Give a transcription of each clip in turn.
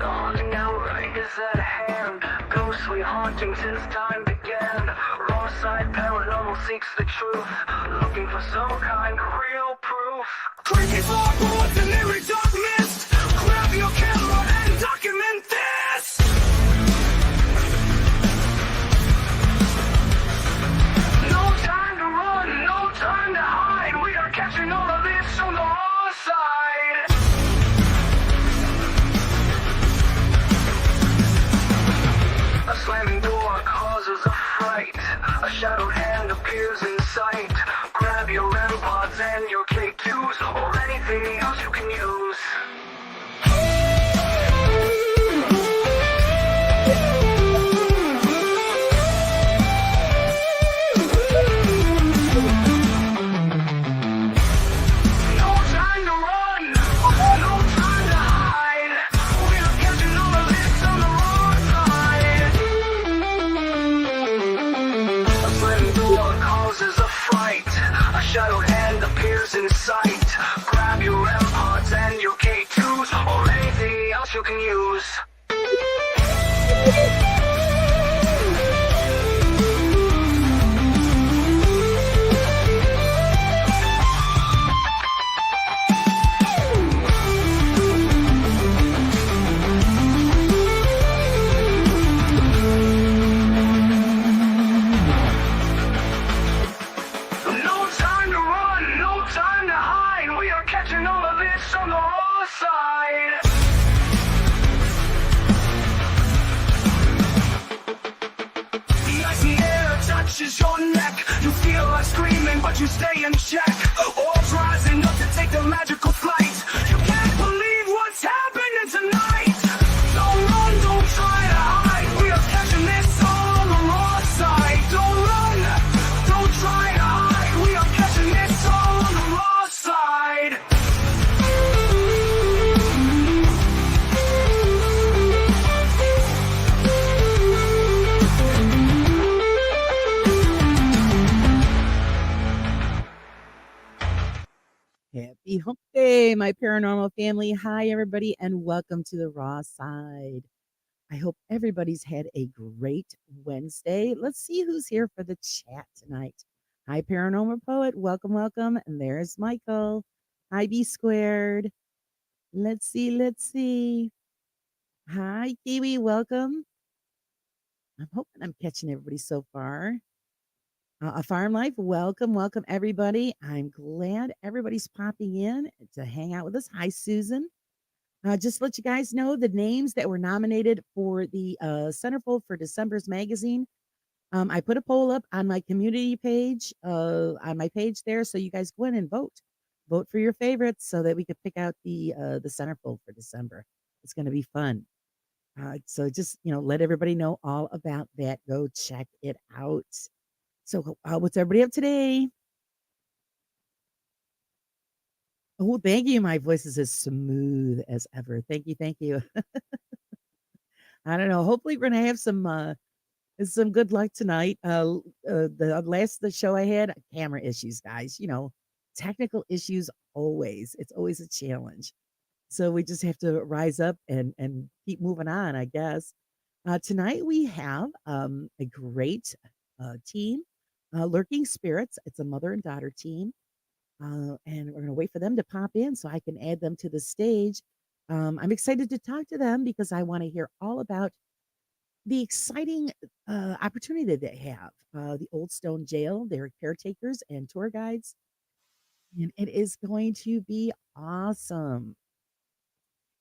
haunting hour is at hand. Ghostly hauntings since time began. Raw side paranormal seeks the truth, looking for some kind of real proof. Creepy floorboards and eerie dark mist. Grab your camera and document this. No time to run, no time to hide. We are catching all of this on the raw side. A slamming door causes a fright. A shadowed hand appears in sight. Grab your REM pods and your K2s, or anything else you can use. No time to run, no time to hide. We are catching all of this on the wrong side. A slamming door causes a fright. A shadowed hand appears in sight. Grab your REM pods and your K2s, or anything else you can use. No time to run, no time to hide. We are catching all of this on the raw side. The icy air touches your neck. You feel like screaming, but you stay in check. Orbs rising up to take the magical flight. You can't believe what's happening tonight. Don't run, don't try to hide. We are catching this all on the raw side. Don't run, don't try to hide. We are catching this all on the raw side. Happy Hump Day, my paranormal family. Hi, everybody, and welcome to the Raw Side. I hope everybody's had a great Wednesday. Let's see who's here for the chat tonight. Hi, Paranormal Poet. Welcome, welcome. And there's Michael. Hi, B Squared. Let's see. Hi, Kiwi. Welcome. I'm hoping I'm catching everybody so far. A Farm Life, welcome, everybody. I'm glad everybody's popping in to hang out with us. Hi, Susan. Just to let you guys know the names that were nominated for the Centerfold for December's magazine. I put a poll up on my community page, on my page there, so you guys go in and vote. Vote for your favorites so that we could pick out the Centerfold for December. It's going to be fun. So just, let everybody know all about that. Go check it out. So what's everybody up today? Oh, thank you. My voice is as smooth as ever. Thank you. I don't know. Hopefully we're going to have some good luck tonight. The show I had, camera issues, guys. Technical issues always. It's always a challenge. So we just have to rise up and keep moving on, I guess. Tonight we have a great team, Lurking Spirits. It's a mother and daughter team. And we're going to wait for them to pop in so I can add them to the stage. I'm excited to talk to them because I want to hear all about the exciting opportunity that they have. The Old Stone Jail, they're caretakers and tour guides. And it is going to be awesome.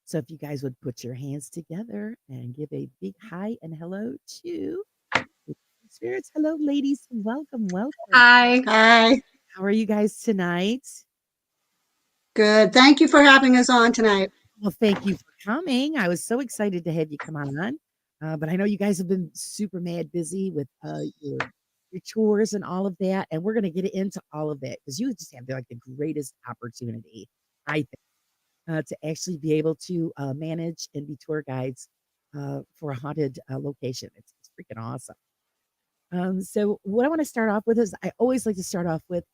So if you guys would put your hands together and give a big hi and hello to Spirits. Hello, ladies. Welcome. Hi. How are you guys tonight? Good. Thank you for having us on tonight. Well, thank you for coming. I was so excited to have you come on. But I know you guys have been super mad busy with your tours and all of that. And we're going to get into all of that because you just have the greatest opportunity, I think, to actually be able to manage and be tour guides for a haunted location. It's freaking awesome. So what I want to start off with is I always like to start off with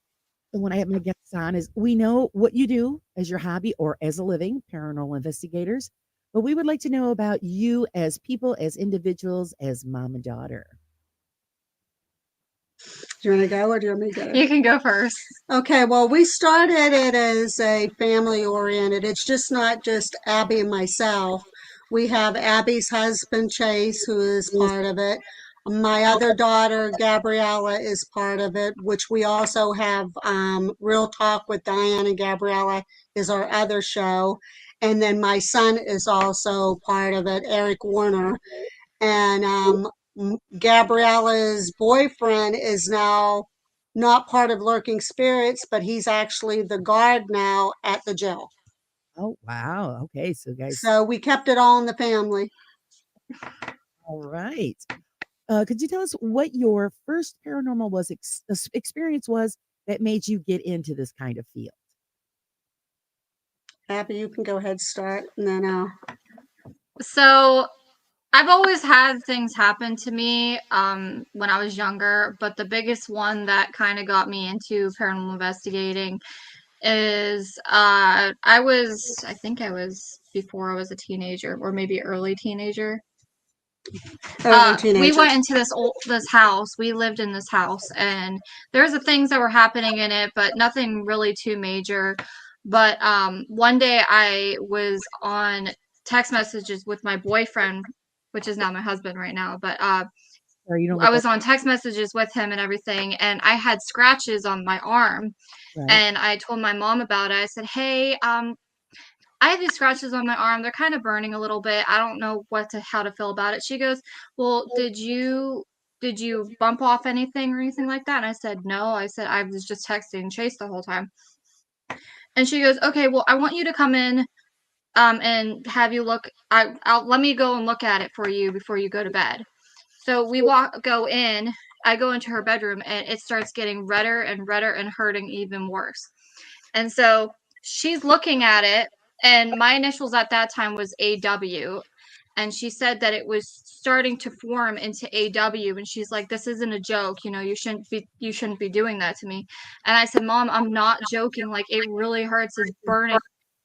when I have my guests on is we know what you do as your hobby or as a living paranormal investigators. But we would like to know about you as people, as individuals, as mom and daughter. Do you want to go or do you want me to go? You can go first. Okay, well, we started it as a family oriented. It's just not just Abby and myself. We have Abby's husband, Chase, who is part of it. My other daughter, Gabriella, is part of it, which we also have Real Talk with Diane and Gabriella is our other show. And then my son is also part of it, Eric Warner. And Gabriella's boyfriend is now not part of Lurking Spirits, but he's actually the guard now at the jail. Oh, wow. Okay. So, guys, So we kept it all in the family. all right. Could you tell us what your first paranormal experience was that made you get into this kind of field? Abby, you can go ahead and start, and then So I've always had things happen to me when I was younger, but the biggest one that kind of got me into paranormal investigating is I think I was before I was a teenager or maybe early teenager. early We teenager. went into this house. We lived in this house, and there's the things that were happening in it, but nothing really too major. But one day I was on text messages with my boyfriend, which is now my husband right now. But Or you don't I look was on text messages with him and everything, and I had scratches on my arm, right. and I told my mom about it. I said, "Hey, I have these scratches on my arm. They're kind of burning a little bit. I don't know how to feel about it." She goes, "Well, did you bump off anything or anything like that?" And I said, "No." I said, "I was just texting Chase the whole time." And she goes, "Okay, well, I want you to come in and have you look. I'll let me go and look at it for you before you go to bed." So we go in. I go into her bedroom, and it starts getting redder and redder and hurting even worse. And so she's looking at it, and my initials at that time was AW. And she said that it was starting to form into AW, and she's like, "This isn't a joke, you shouldn't be doing that to me." And I said, "Mom, I'm not joking, like it really hurts, it's burning."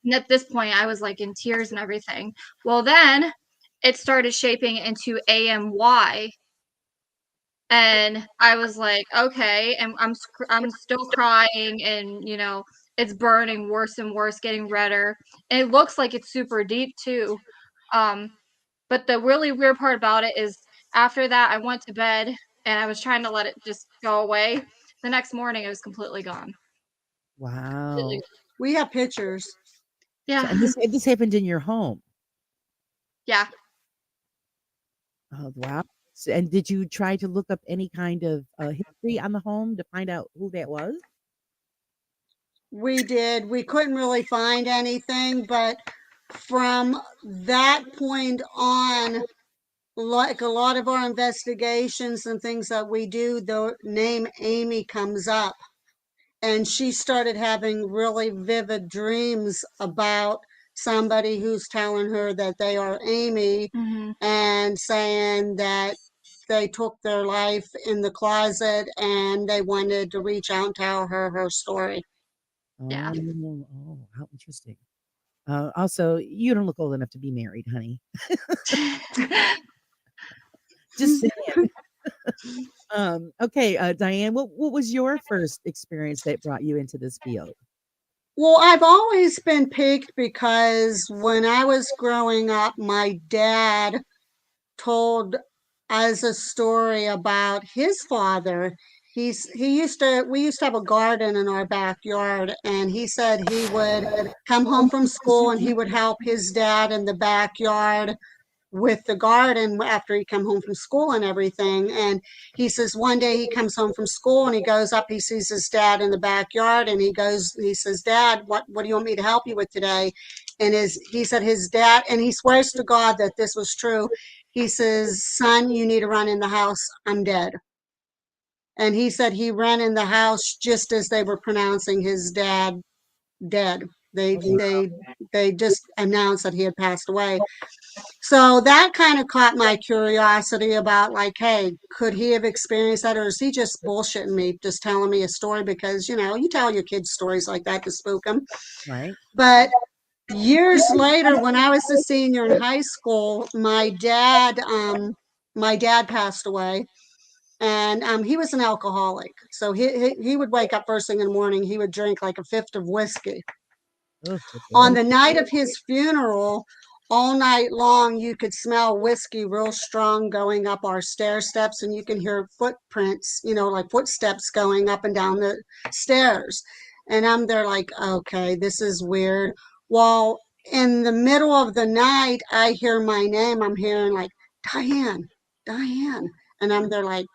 And at this point I was like in tears and everything. Well, then it started shaping into AMY, and I was like, "Okay," and I'm still crying, and it's burning worse and worse, getting redder. And it looks like it's super deep too. But the really weird part about it is after that I went to bed and I was trying to let it just go away. The next morning it was completely gone. Wow. We have pictures. So, Yeah. and this happened in your home. Yeah. Oh, wow. So, and did you try to look up any kind of history on the home to find out who that was? We did. We couldn't really find anything, but from that point on, like a lot of our investigations and things that we do, the name Amy comes up. And she started having really vivid dreams about somebody who's telling her that they are Amy Mm-hmm. and saying that they took their life in the closet and they wanted to reach out and tell her her story. Yeah. Oh, how interesting. Also, you don't look old enough to be married, honey. Just saying. Okay, Diane, what was your first experience that brought you into this field? Well, I've always been piqued because when I was growing up, my dad told us a story about his father. We used to have a garden in our backyard, and he said he would come home from school and he would help his dad in the backyard with the garden after he come home from school and everything. And he says one day he comes home from school and he goes up, he sees his dad in the backyard, and he says, "Dad, what do you want me to help you with today?" And he said his dad, and he swears to God that this was true. He says, "Son, you need to run in the house. I'm dead." And he said he ran in the house just as they were pronouncing his dad dead. They Oh, they they just announced that he had passed away. So that kind of caught my curiosity about, like, hey, could he have experienced that, or is he just bullshitting me, just telling me a story? Because you tell your kids stories like that to spook them. right. But years later, when I was a senior in high school, my dad passed away, and he was an alcoholic. So he would wake up first thing in the morning. He would drink like a fifth of whiskey. Oh, On okay. the night of his funeral, all night long, you could smell whiskey real strong going up our stair steps, and you can hear footprints, like footsteps going up and down the stairs. And I'm there like, okay, this is weird. Well, in the middle of the night, I hear my name. I'm hearing like, Diane, Diane. And I'm there like,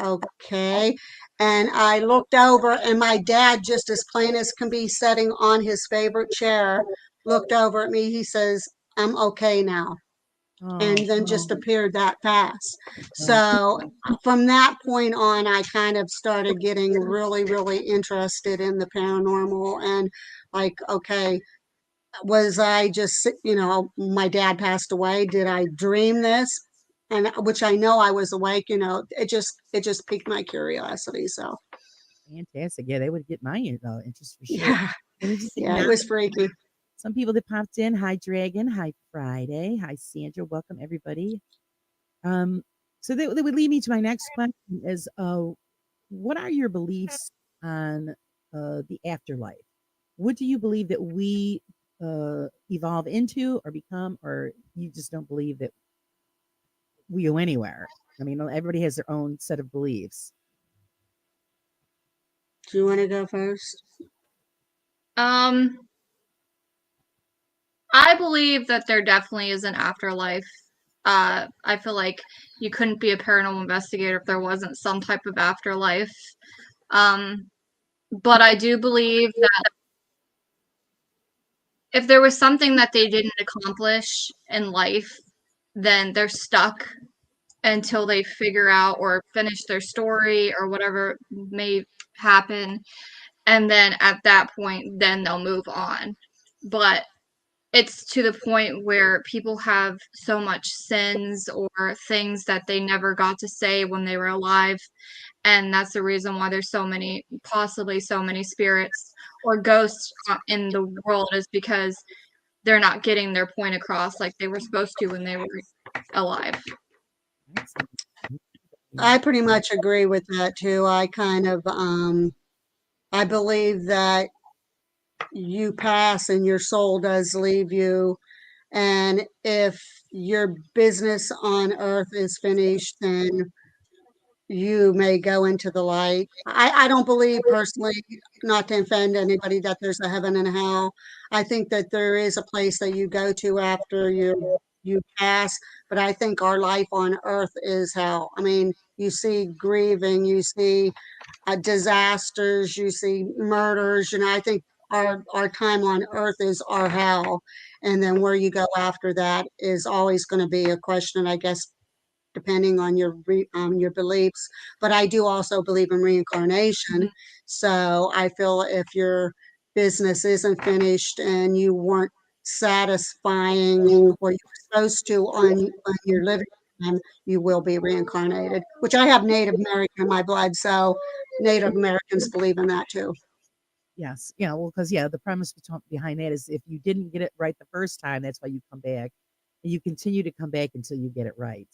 okay. And I looked over, and my dad, just as plain as can be, sitting on his favorite chair, looked over at me. He says, I'm okay now. And Oh, then just appeared that fast. right. So from that point on, I kind of started getting really, really interested in the paranormal, and like, okay, was I just, my dad passed away. Did I dream this? And which I know I was awake, it just piqued my curiosity. So Fantastic. Yeah, they would get my interest for sure. yeah, Let me just say yeah, it now, was freaky. some people that popped in. Hi, Dragon. Hi, Friday. Hi, Sandra. Welcome, everybody. Um, so that would lead me to my next question is, what are your beliefs on the afterlife? What do you believe that we evolve into or become, or you just don't believe that we go anywhere? I mean, everybody has their own set of beliefs. Do you want to go first? Um, I believe that there definitely is an afterlife. I feel like you couldn't be a paranormal investigator if there wasn't some type of afterlife. Um, but I do believe that if there was something that they didn't accomplish in life, then they're stuck until they figure out or finish their story or whatever may happen. And then at that point, then they'll move on. But it's to the point where people have so much sins or things that they never got to say when they were alive. And that's the reason why there's so many, possibly so many spirits or ghosts in the world, is because they're not getting their point across like they were supposed to when they were alive. I pretty much agree with that too. I believe that you pass and your soul does leave you. And if your business on earth is finished, then you may go into the light. I don't believe personally, not to offend anybody, that there's a heaven and a hell. I think that there is a place that you go to after you pass, but I think our life on earth is hell. I mean, you see grieving, you see disasters, you see murders. I think our time on earth is our hell, and then where you go after that is always going to be a question, I guess, depending on your beliefs. But I do also believe in reincarnation. So I feel if your business isn't finished and you weren't satisfying what you're supposed to on your living time, you will be reincarnated. Which I have Native American in my blood, so Native Americans believe in that too. Yes. Yeah. Well, because the premise behind that is if you didn't get it right the first time, that's why you come back, and you continue to come back until you get it right.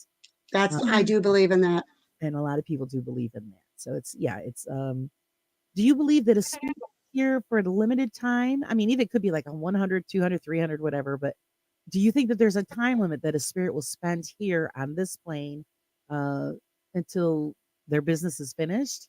I do believe in that. And a lot of people do believe in that. So it's. Do you believe that a spirit is here for a limited time? I mean, even it could be like a 100, 200, 300, whatever. But do you think that there's a time limit that a spirit will spend here on this plane uh, until their business is finished?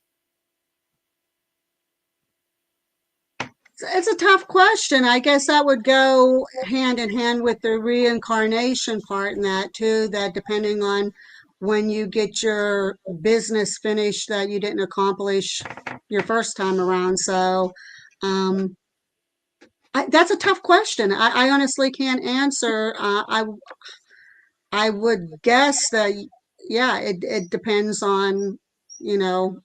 It's a tough question. I guess that would go hand in hand with the reincarnation part in that too, that depending on when you get your business finished that you didn't accomplish your first time around. So um, that's a tough question. I honestly can't answer. I would guess that, yeah, it depends on, you know,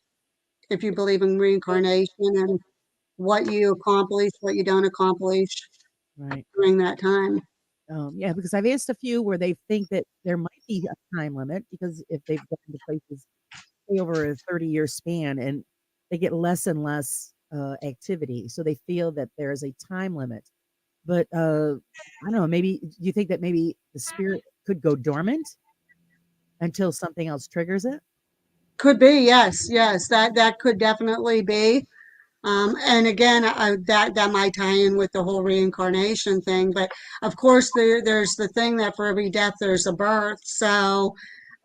if you believe in reincarnation and what you accomplish, what you don't accomplish Right. during that time. Yeah, because I've asked a few where they think that there might be a time limit because if they've gone to places say over a 30-year span and they get less and less activity, so they feel that there is a time limit. but I don't know, maybe you think that maybe the spirit could go dormant until something else triggers it? Could be, yes, yes, that could definitely be. And again, that might tie in with the whole reincarnation thing. But of course, there's the thing that for every death there's a birth. So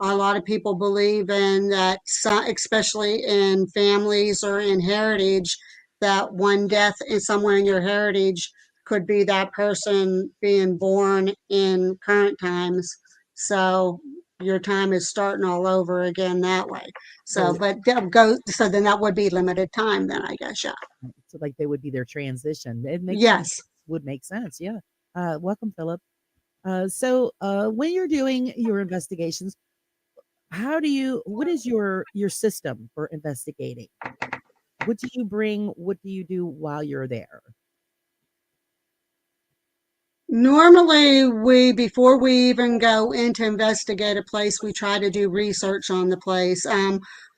a lot of people believe in that, especially in families or in heritage, that one death is somewhere in your heritage could be that person being born in current times. So your time is starting all over again that way. So, Oh, but that go, so then that would be limited time then, I guess, yeah. so like they would be their transition. It makes Yes. would make sense. Yeah. Welcome, Philip. When you're doing your investigations, what is your system for investigating? What do you bring? What do you do while you're there? Normally, before we even go in to investigate a place, we try to do research on the place.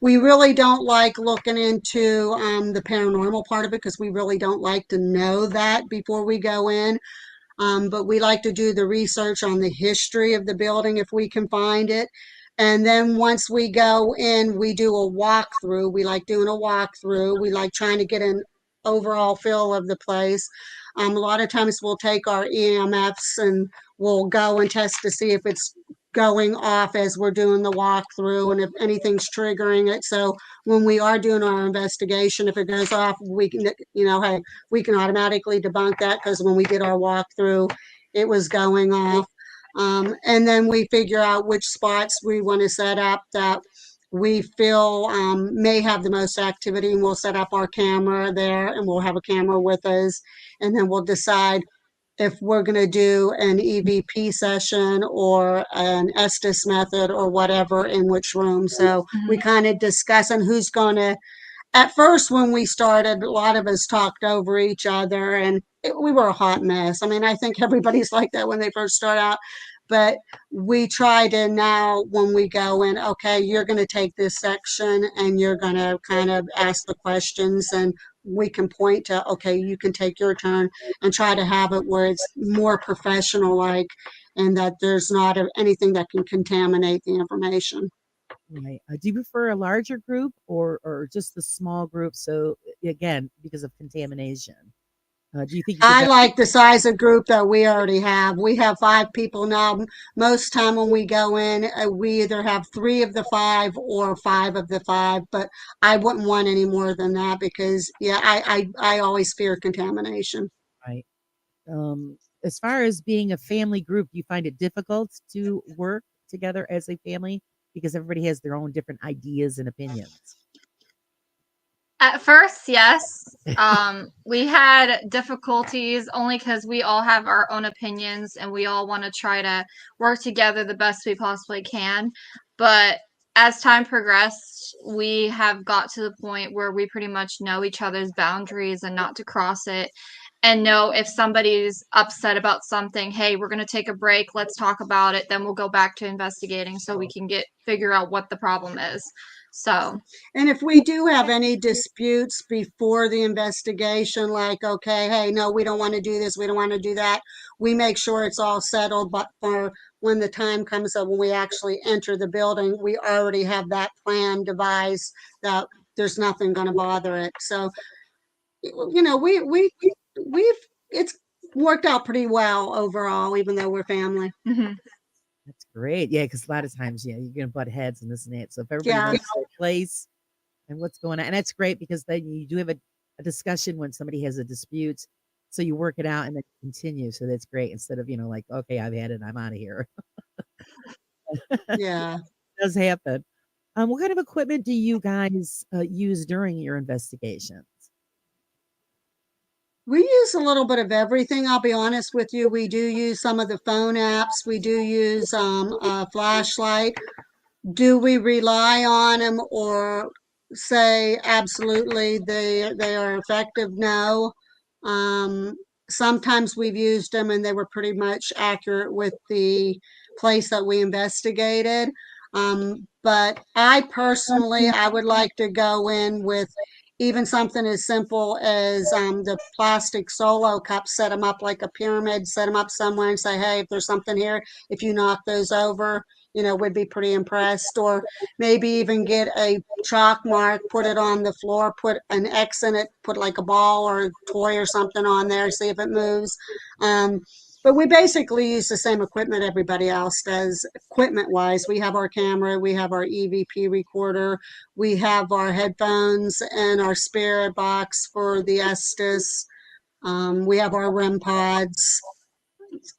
We really don't like looking into the paranormal part of it because we really don't like to know that before we go in. But we like to do the research on the history of the building if we can find it. And then once we go in, we do a walkthrough. We like doing a walkthrough. We like trying to get an overall feel of the place. A lot of times we'll take our EMFs and we'll go and test to see if it's going off as we're doing the walkthrough and if anything's triggering it. So when we are doing our investigation, if it goes off, we can, hey, we can automatically debunk that because when we did our walkthrough, it was going off. And then we figure out which spots we want to set up that we feel may have the most activity, and we'll set up our camera there and we'll have a camera with us. And then we'll decide if we're going to do an EVP session or an Estes method or whatever in which room. So we Mhm. kind of discuss and who's going to, at first when we started, a lot of us talked over each other and we were a hot mess. I mean, I think everybody's like that when they first start out, but we try to now when we go in, okay, you're going to take this section and you're going to kind of ask the questions, and we can point to, okay, you can take your turn, and try to have it where it's more professional like, and that there's not anything that can contaminate the information. Right. Do you prefer a larger group or just the small group? So again, because of contamination, do you think you could I get like the size of group that we already have. We have 5 people now. Most time when we go in, we either have 3 of the 5 or 5 of the 5. But I wouldn't want any more than that because, yeah, I always fear contamination. right? As far as being a family group, do you find it difficult to work together as a family because everybody has their own different ideas and opinions? At first, yes. We had difficulties only because we all have our own opinions and we all want to try to work together the best we possibly can. But as time progressed, we have got to the point where we pretty much know each other's boundaries and not to cross it. And know if somebody's upset about something, hey, we're going to take a break, let's talk about it, then we'll go back to investigating so we can figure out what the problem is. So, And if we do have any disputes before the investigation, like, okay, hey, no, we don't want to do this, we don't want to do that, we make sure it's all settled. But for when the time comes up when we actually enter the building, we already have that plan devised that there's nothing going to bother it. So, we've, it's worked out pretty well overall, even though we're family. mhm. That's great. Yeah, because a lot of times, yeah, you're gonna butt heads and this and that. So if everybody Yes. knows their place and what's going on, and that's great because then you do have a discussion when somebody has a dispute. So you work it out and then continue. So that's great instead of, like, okay, I've had it, I'm out of here. Yeah. Does happen. What kind of equipment do you guys use during your investigations? We use a little bit of everything. I'll be honest with you. We do use some of the phone apps. We do use a flashlight. Do we rely on them or say absolutely they are effective? No. Um, Sometimes we've used them and they were pretty much accurate with the place that we investigated. But I personally, I would like to go in with even something as simple as the plastic solo cups, set them up like a pyramid, set them up somewhere and say, hey, if there's something here, if you knock those over, we'd be pretty impressed. Or maybe even get a chalk mark, put it on the floor, put an X in it, put like a ball or a toy or something on there, see if it moves. But we basically use the same equipment everybody else does, equipment wise. We have our camera, we have our EVP recorder, we have our headphones and our spirit box for the Estes. We have our REM pods.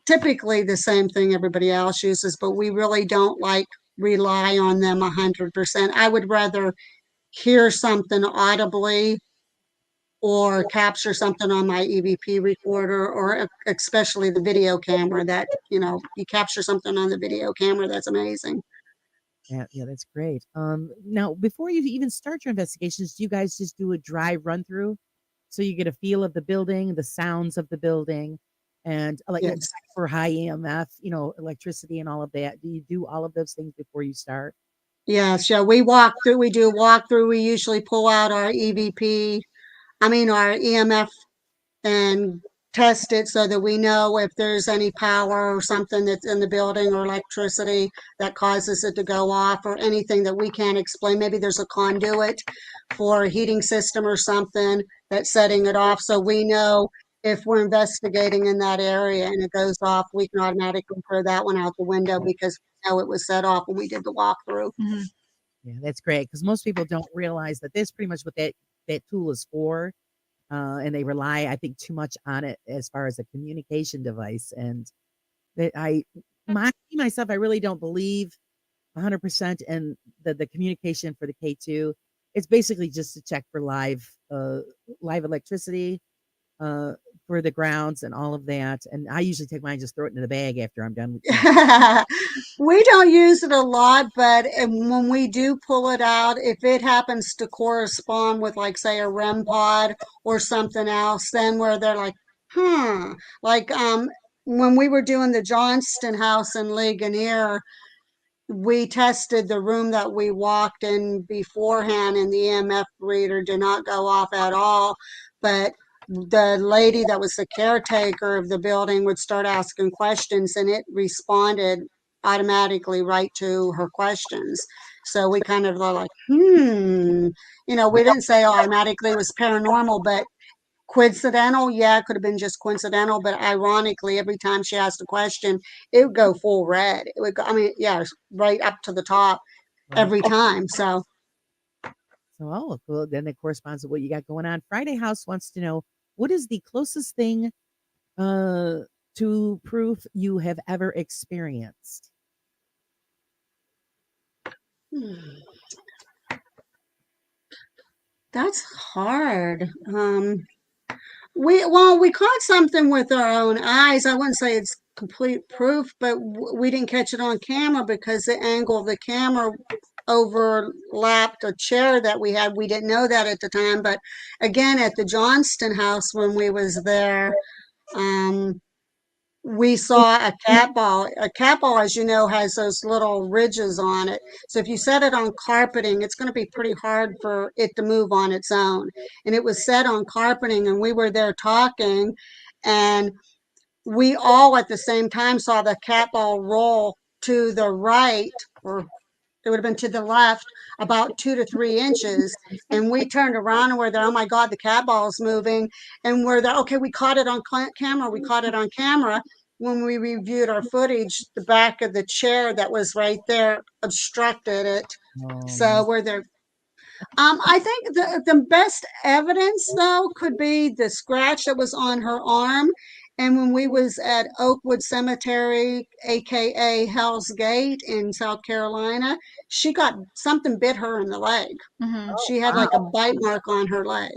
Typically the same thing everybody else uses, but we really don't like rely on them 100%. I would rather hear something audibly or capture something on my EVP recorder, or especially the video camera that, you capture something on the video camera. That's amazing. Yeah, that's great. Now before you even start your investigations, do you guys just do a dry run through so you get a feel of the building, the sounds of the building, and like Yes. for high EMF, electricity and all of that? Do you do all of those things before you start? Yes. Yeah. We walk through, we do walk through. We usually pull out our our EMF, and test it so that we know if there's any power or something that's in the building or electricity that causes it to go off, or anything that we can't explain. Maybe there's a conduit for a heating system or something that's setting it off. So we know if we're investigating in that area and it goes off, we can automatically throw that one out the window because we know it was set off when we did the walkthrough. Mhm. Yeah, that's great because most people don't realize that that's pretty much what that tool is for. And they rely, I think, too much on it as far as a communication device. And that myself, I really don't believe 100% in the communication for the K2. It's basically just to check for live electricity, uh, for the grounds and all of that. And I usually take mine, just throw it in the bag after I'm done with. We don't use it a lot, but when we do pull it out, if it happens to correspond with, like, say, a REM pod or something else, then where they're like, like when we were doing the Johnston House in Ligonier, we tested the room that we walked in beforehand, and the EMF reader did not go off at all. But the lady that was the caretaker of the building would start asking questions, and it responded automatically right to her questions. So we kind of were like, we didn't say automatically it was paranormal, but coincidental, yeah, it could have been just coincidental, but ironically, every time she asked a question, it would go full red. It would go, yeah, right up to the top Right. every time. So, So, well, then it corresponds to what you got going on. Friday House wants to know, what is the closest thing uh, to proof you have ever experienced? hmm, that's hard. We caught something with our own eyes. I wouldn't say it's complete proof, but we didn't catch it on camera because the angle of the camera overlapped a chair that we had. We didn't know that at the time, but again, at the Johnston House when we was there, um, we saw a cat ball. A cat ball, as you know, has those little ridges on it. So if you set it on carpeting, it's going to be pretty hard for it to move on its own. And it was set on carpeting, and we were there talking, and we all at the same time saw the cat ball roll to the right, or it would have been to the left, about 2 to 3 inches. And we turned around and we're there, oh my God, the cat ball's moving. And we're there, okay, we caught it on camera. We caught it on camera. When we reviewed our footage, the back of the chair that was right there obstructed it. Oh, So we're there. I think the best evidence though could be the scratch that was on her arm. And when we was at Oakwood Cemetery, aka Hell's Gate in South Carolina, she got something bit her in the leg. Mhm. She had like a bite mark on her leg.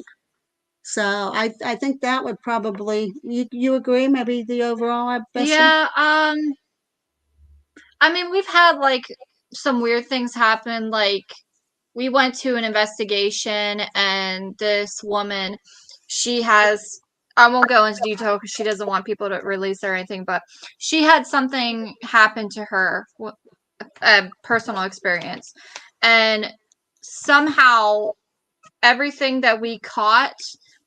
So I think that would probably, you agree, maybe the overall best thing? Yeah, I mean, we've had like some weird things happen. Like, we went to an investigation, and this woman, she has, I won't go into detail because she doesn't want people to release or anything, but she had something happen to her, a personal experience. And somehow everything that we caught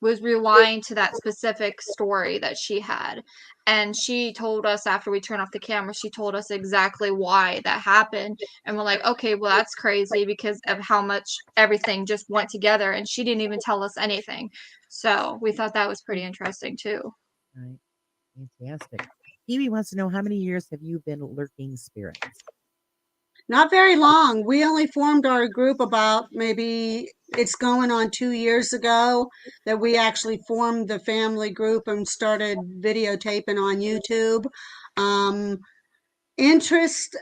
was relying to that specific story that she had. And she told us after we turned off the camera, she told us exactly why that happened. And we're like, okay, well, that's crazy because of how much everything just went together. And she didn't even tell us anything. So we thought that was pretty interesting too. Right. Fantastic. Evie wants to know, how many years have you been lurking spirits? Not very long. We only formed our group about maybe it's going on 2 years ago that we actually formed the family group and started videotaping on YouTube. Um, Interest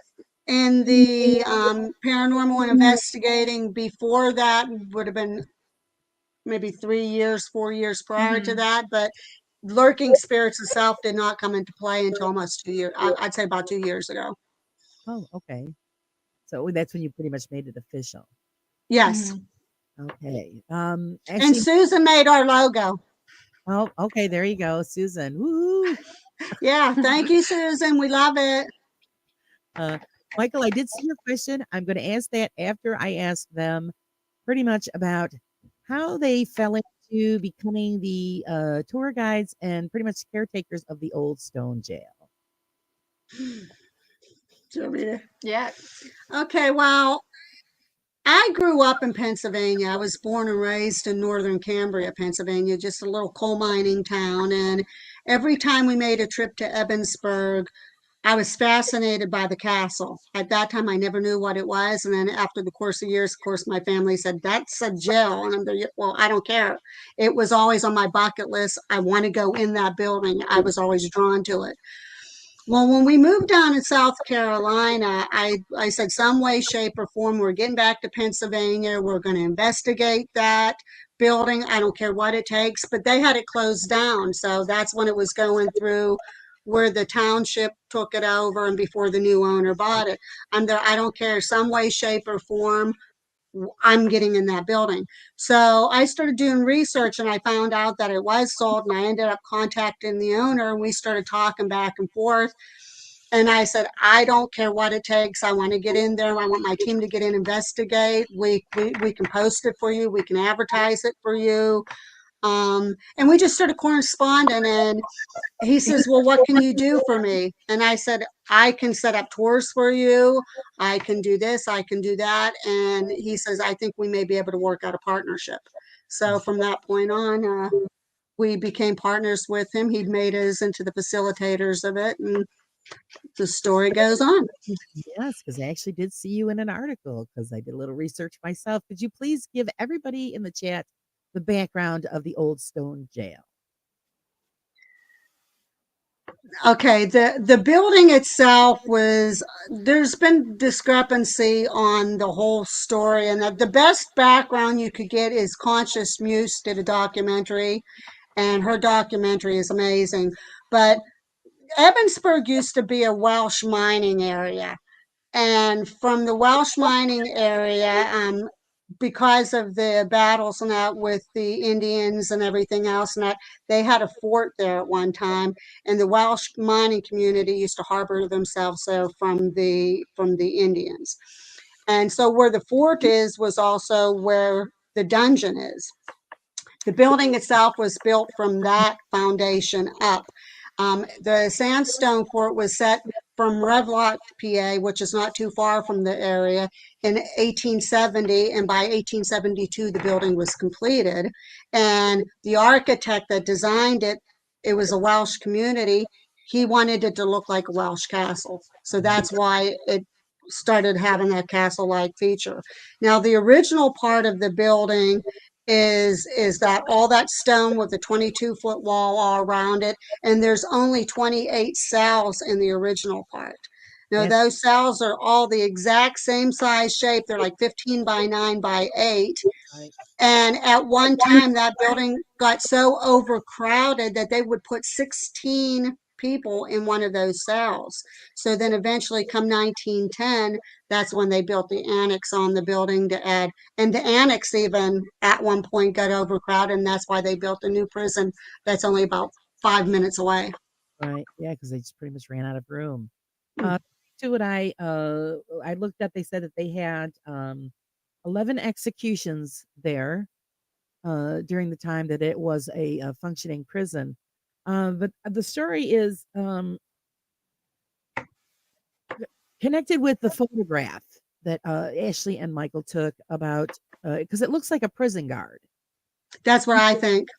in the paranormal and investigating before that would have been maybe 3 years, 4 years prior to Mhm. that, but lurking spirits itself did not come into play until almost 2 years. I'd say about 2 years ago. Oh, okay. So that's when you pretty much made it official. Yes. Mhm. Okay. And Actually, Susan made our logo. oh, okay. There you go, Susan. Woo! Yeah, thank you, Susan. We love it. Uh, Michael, I did see your question. I'm going to ask that after I ask them pretty much about how they fell into becoming the tour guides and pretty much caretakers of the old stone jail. Do you want me to- Yeah. Okay, well, I grew up in Pennsylvania. I was born and raised in northern Cambria, Pennsylvania, just a little coal mining town. And every time we made a trip to Ebensburg, I was fascinated by the castle. At that time, I never knew what it was. And then after the course of years, of course, my family said, that's a jail. And I'm there, well, I don't care. It was always on my bucket list. I want to go in that building. I was always drawn to it. Well, when we moved down in South Carolina, I said, some way, shape, or form, we're getting back to Pennsylvania. We're going to investigate that building. I don't care what it takes, but they had it closed down. So that's when it was going through where the township took it over and before the new owner bought it. I'm there, I don't care, some way, shape, or form. I'm getting in that building. So I started doing research and I found out that it was sold and I ended up contacting the owner and we started talking back and forth. And I said, I don't care what it takes. I want to get in there. I want my team to get in, investigate. We can post it for you. We can advertise it for you. And we just started corresponding and he says, well, what can you do for me? And I said, I can set up tours for you. I can do this. I can do that. And he says, I think we may be able to work out a partnership. So from that point on, we became partners with him. He made us into the facilitators of it. And the story goes on. Yes, because I actually did see you in an article because I did a little research myself. Could you please give everybody in the chat the background of the old stone jail? Okay, the building itself was, there's been discrepancy on the whole story, and the best background you could get is Conscious Muse did a documentary, and her documentary is amazing. But Ebensburg used to be a Welsh mining area, and from the Welsh mining area, because of the battles and that with the Indians and everything else, and that they had a fort there at one time, and the Welsh mining community used to harbor themselves there from the Indians. And so where the fort is was also where the dungeon is. The building itself was built from that foundation up. The sandstone fort was set from Revloc, PA, which is not too far from the area, in 1870, and by 1872 the building was completed. And the architect that designed it, it was a Welsh community. He wanted it to look like a Welsh castle, so that's why it started having that castle-like feature. Now, the original part of the building is that all that stone with the 22-foot wall all around it, and there's only 28 cells in the original part. Now, That's those cells are all the exact same size shape. They're like 15 by 9 by 8. right. And at one time, that building got so overcrowded that they would put 16 people in one of those cells. So then eventually, come 1910, that's when they built the annex on the building to add. And the annex even at one point got overcrowded, and that's why they built a new prison that's only about 5 minutes away. Right. Yeah, because they just pretty much ran out of room. Hmm. Uh, to what I looked up, they said that they had 11 executions there. during the time that it was a functioning prison. But the story is connected with the photograph that Ashley and Michael took about, because it looks like a prison guard. That's what I think.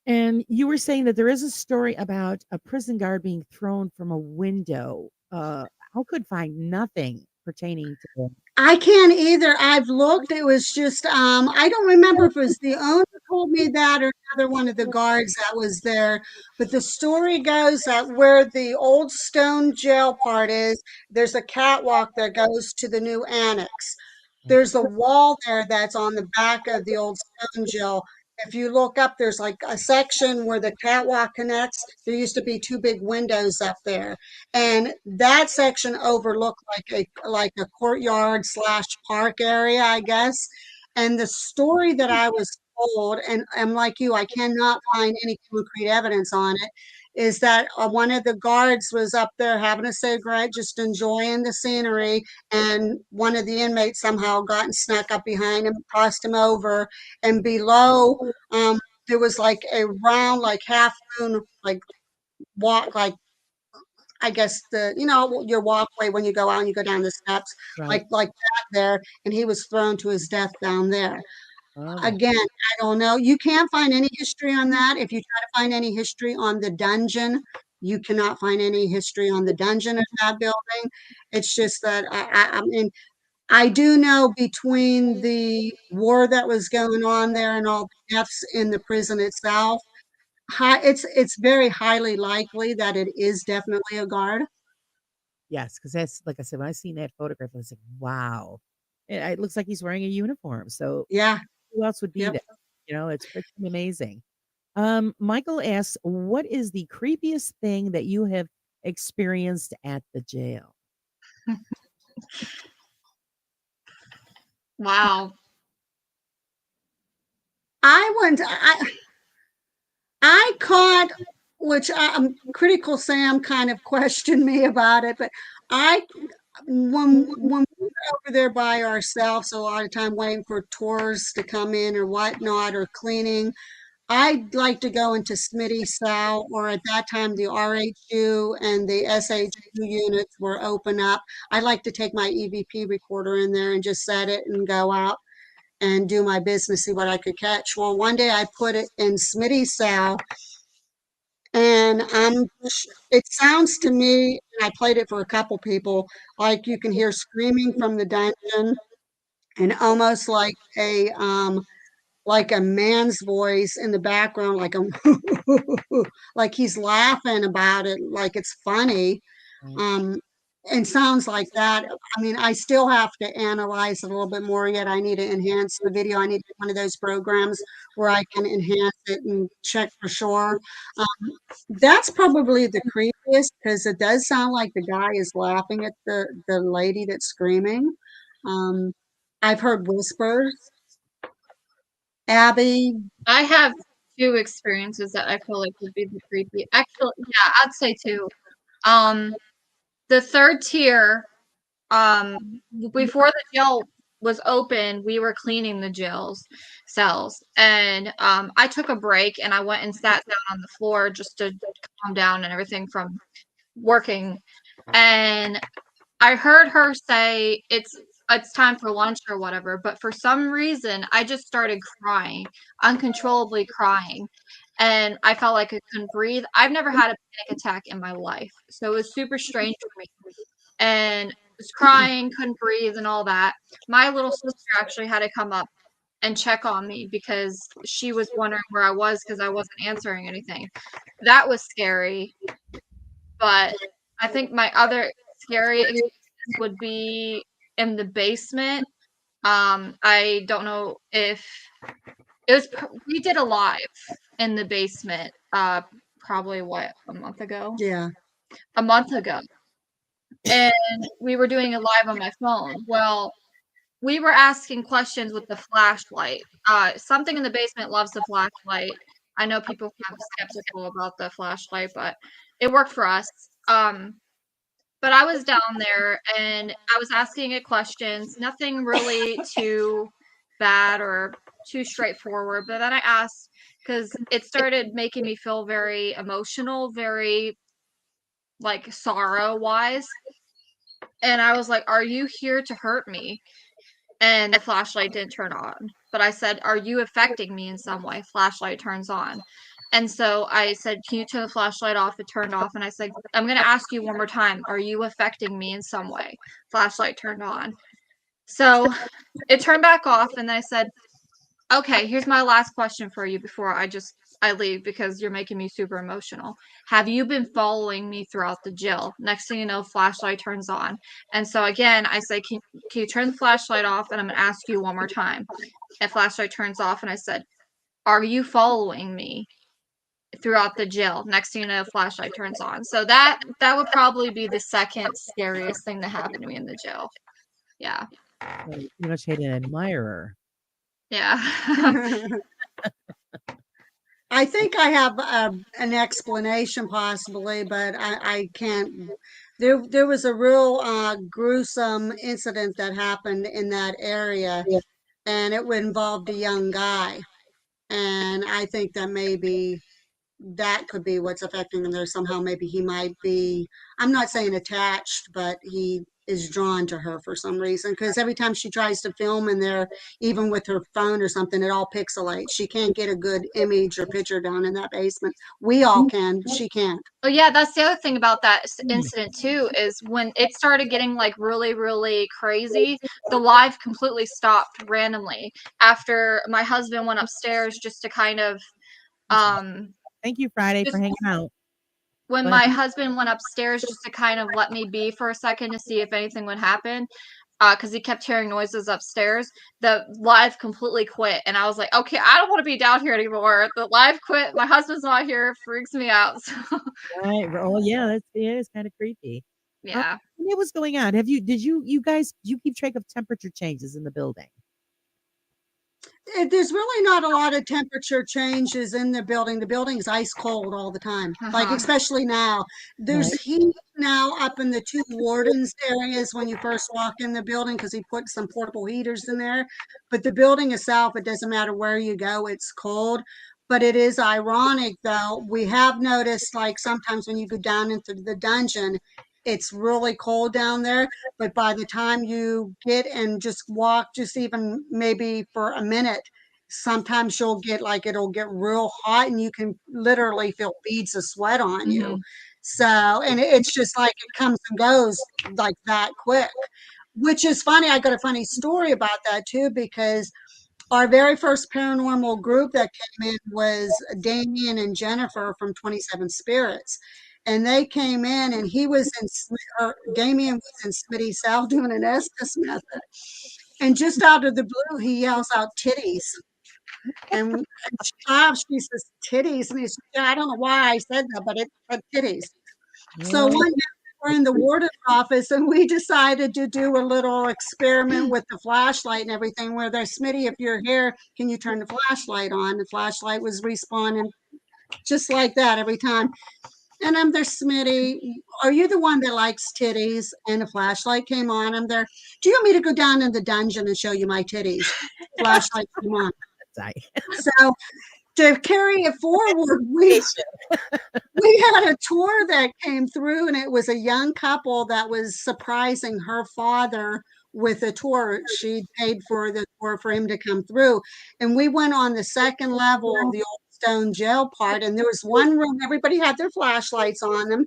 And you were saying that there is a story about a prison guard being thrown from a window. I could find nothing pertaining to them. I can't either. I've looked. It was just I don't remember if it was the owner told me that or another one of the guards that was there. But the story goes that where the old stone jail part is, there's a catwalk that goes to the new annex. There's a wall there that's on the back of the old stone jail. If you look up, there's like a section where the catwalk connects. There used to be two big windows up there, and that section overlooked like a courtyard slash park area, I guess. And the story that I was told, and I'm like you, I cannot find any concrete evidence on it, is that one of the guards was up there having a cigarette, just enjoying the scenery, and one of the inmates somehow got and snuck up behind him, crossed him over, and below there was like a round, like half moon, like walk, like I guess your walkway when you go out and you go down the steps, Right. like that there, and he was thrown to his death down there. Oh, Again, I don't know. You can't find any history on that. If you try to find any history on the dungeon, you cannot find any history on the dungeon of that building. It's just that I mean, I do know between the war that was going on there and all the deaths in the prison itself, it's very highly likely that it is definitely a guard. yes, because that's like I said, when I seen that photograph, I was like, wow. It looks like he's wearing a uniform. So Yeah. who else would be Yep. there? It's freaking amazing. Michael asks, what is the creepiest thing that you have experienced at the jail? Wow. I went. I caught, which Critical Sam kind of questioned me about it, but I when we were over there by ourselves, a lot of time waiting for tours to come in or whatnot or cleaning, I'd like to go into Smitty Sal, or at that time the RHU and the SHU units were open up. I like to take my EVP recorder in there and just set it and go out and do my business, see what I could catch. Well, one day I put it in Smitty Sal, and it sounds to me, and I played it for a couple people, like you can hear screaming from the dungeon and almost like a man's voice in the background, like a like he's laughing about it, like it's funny. Right. Um, and sounds like that. I mean, I still have to analyze it a little bit more yet. I need to enhance the video. I need one of those programs where I can enhance it and check for sure. That's probably the creepiest because it does sound like the guy is laughing at the lady that's screaming. Um, I've heard whispers. Abby, I have two experiences that I feel like would be the creepy. Actually, yeah, I'd say two. Um, the third tier, before the jail was open, we were cleaning the jail's cells, and I took a break and I went and sat down on the floor just to calm down and everything from working, and I heard her say it's time for lunch or whatever, but for some reason I just started crying, uncontrollably crying, and I felt like I couldn't breathe. I've never had a panic attack in my life, so it was super strange for me. And was crying, couldn't breathe, and all that. My little sister actually had to come up and check on me because she was wondering where I was because I wasn't answering anything. That was scary, but I think my other scary experience would be in the basement. I don't know if it was. We did a live in the basement. Probably what, a month ago. yeah. A month ago, and we were doing a live on my phone. Well, we were asking questions with the flashlight. Something in the basement loves the flashlight. I know people have skeptical about the flashlight, but it worked for us. But I was down there and I was asking it questions, nothing really too bad or too straightforward. But then I asked because it started making me feel very emotional, very like sorrow wise. And I was like, "Are you here to hurt me?" And the flashlight didn't turn on. But I said, "Are you affecting me in some way?" Flashlight turns on. And so I said, "Can you turn the flashlight off?" It turned off. And I said, "I'm going to ask you one more time. Are you affecting me in some way?" Flashlight turned on. So it turned back off. And I said, "Okay, here's my last question for you before I leave because you're making me super emotional. Have you been following me throughout the jail?" Next thing you know, flashlight turns on. And so again, I say, can you turn the flashlight off? And I'm going to ask you one more time. And flashlight turns off. And I said, "Are you following me throughout the jail?" Next thing you know, flashlight turns on. So that would probably be the second scariest thing that happened to me in the jail. Yeah. So you pretty much had an admirer. Yeah. I think I have an explanation possibly, but I can't. There was a real gruesome incident that happened in that area, and it involved a young guy. And I think that maybe that could be what's affecting him there somehow. Maybe he might be, I'm not saying attached, but he is drawn to her for some reason. Because every time she tries to film in there, even with her phone or something, it all pixelates. She can't get a good image or picture down in that basement. We all can, she can't. Oh yeah, that's the other thing about that incident too, is when it started getting like really, really crazy, the live completely stopped randomly after my husband went upstairs just to kind of Thank you, Friday, for just hanging out. when But my husband went upstairs just to kind of let me be for a second to see if anything would happen, because he kept hearing noises upstairs, the live completely quit. And I was like, okay, I don't want to be down here anymore. The live quit. My husband's not here. It freaks me out. So, right, oh yeah, it is kind of creepy. yeah. What was going on? Did you guys, do you keep track of temperature changes in the building? There's really not a lot of temperature changes in the building. The building's ice cold all the time, like Uh-huh. especially now. There's Right. heat now up in the two wardens areas when you first walk in the building because he put some portable heaters in there. But the building itself, it doesn't matter where you go, it's cold. But it is ironic though. We have noticed like sometimes when you go down into the dungeon, it's really cold down there. But by the time you get and just walk, just even maybe for a minute, sometimes you'll get like it'll get real hot and you can literally feel beads of sweat on you. Hmm. So, and it's just like it comes and goes like that quick, which is funny. I got a funny story about that too, because our very first paranormal group that came in was Damien and Jennifer from 27 Spirits. And they came in, and he was in, or Damien was in Smitty's cell doing an Estes method. And just out of the blue, he yells out titties. And she laughs, she says, titties. And he said, yeah, I don't know why I said that, but it said titties. So Well, one day we're in the warden's office and we decided to do a little experiment with the flashlight and everything where there's Smitty, if you're here, can you turn the flashlight on? The flashlight was responding just like that every time. And I'm there, Smitty, are you the one that likes titties? And the flashlight came on. I'm there. Do you want me to go down in the dungeon and show you my titties? Flashlight came on. sorry. So to carry it forward, we had a tour that came through, and it was a young couple that was surprising her father with a tour. She paid for the tour for him to come through. And we went on the second level of the old stone jail part, and there was one room, everybody had their flashlights on them.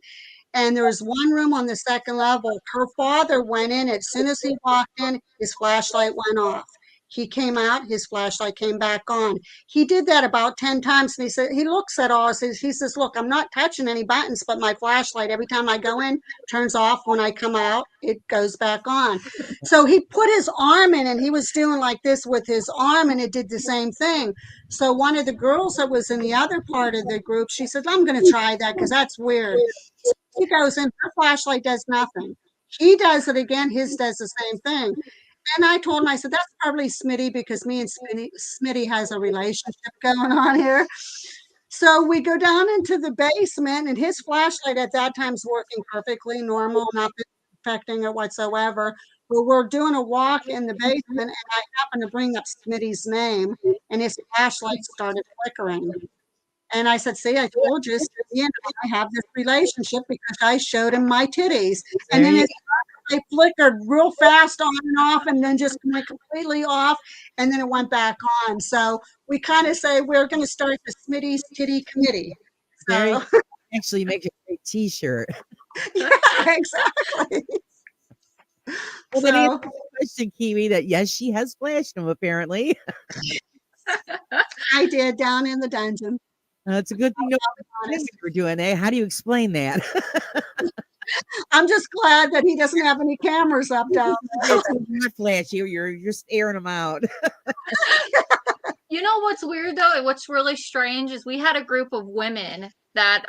And there was one room on the second level. Her father went in. As soon as he walked in, his flashlight went off. He came out, his flashlight came back on. He did that about 10 times. And he said, he looks at all, he says, look, I'm not touching any buttons, but my flashlight, every time I go in, turns off. When I come out, it goes back on. So he put his arm in and he was doing like this with his arm, and it did the same thing. So one of the girls that was in the other part of the group, she said, I'm going to try that because that's weird. She goes in, her flashlight does nothing. He does it again, his does the same thing. And I told him, I said, that's probably Smitty because me and Smitty has a relationship going on here. So we go down into the basement, and his flashlight at that time's working perfectly normal, not affecting it whatsoever. Well, we're doing a walk in the basement, and I happened to bring up Smitty's name, and his flashlight started flickering. And I said, see, I told you, Smitty and I have this relationship because I showed him my titties. And There then you his flashlight flickered real fast on and off, and then just went completely off, and then it went back on. So we kind of say we're going to start the Smitty's Titty Committee. there you So, actually make a great T-shirt. yeah, exactly. Well, that answers So the question, Kiwi, that yes, she has flashed him apparently. I did down in the dungeon. It's a good thing nobody knew Honest. you were doing that. How do you explain that? I'm just glad that he doesn't have any cameras up down there. It's not flash you. You're airing them out. You know what's weird though, and what's really strange is we had a group of women that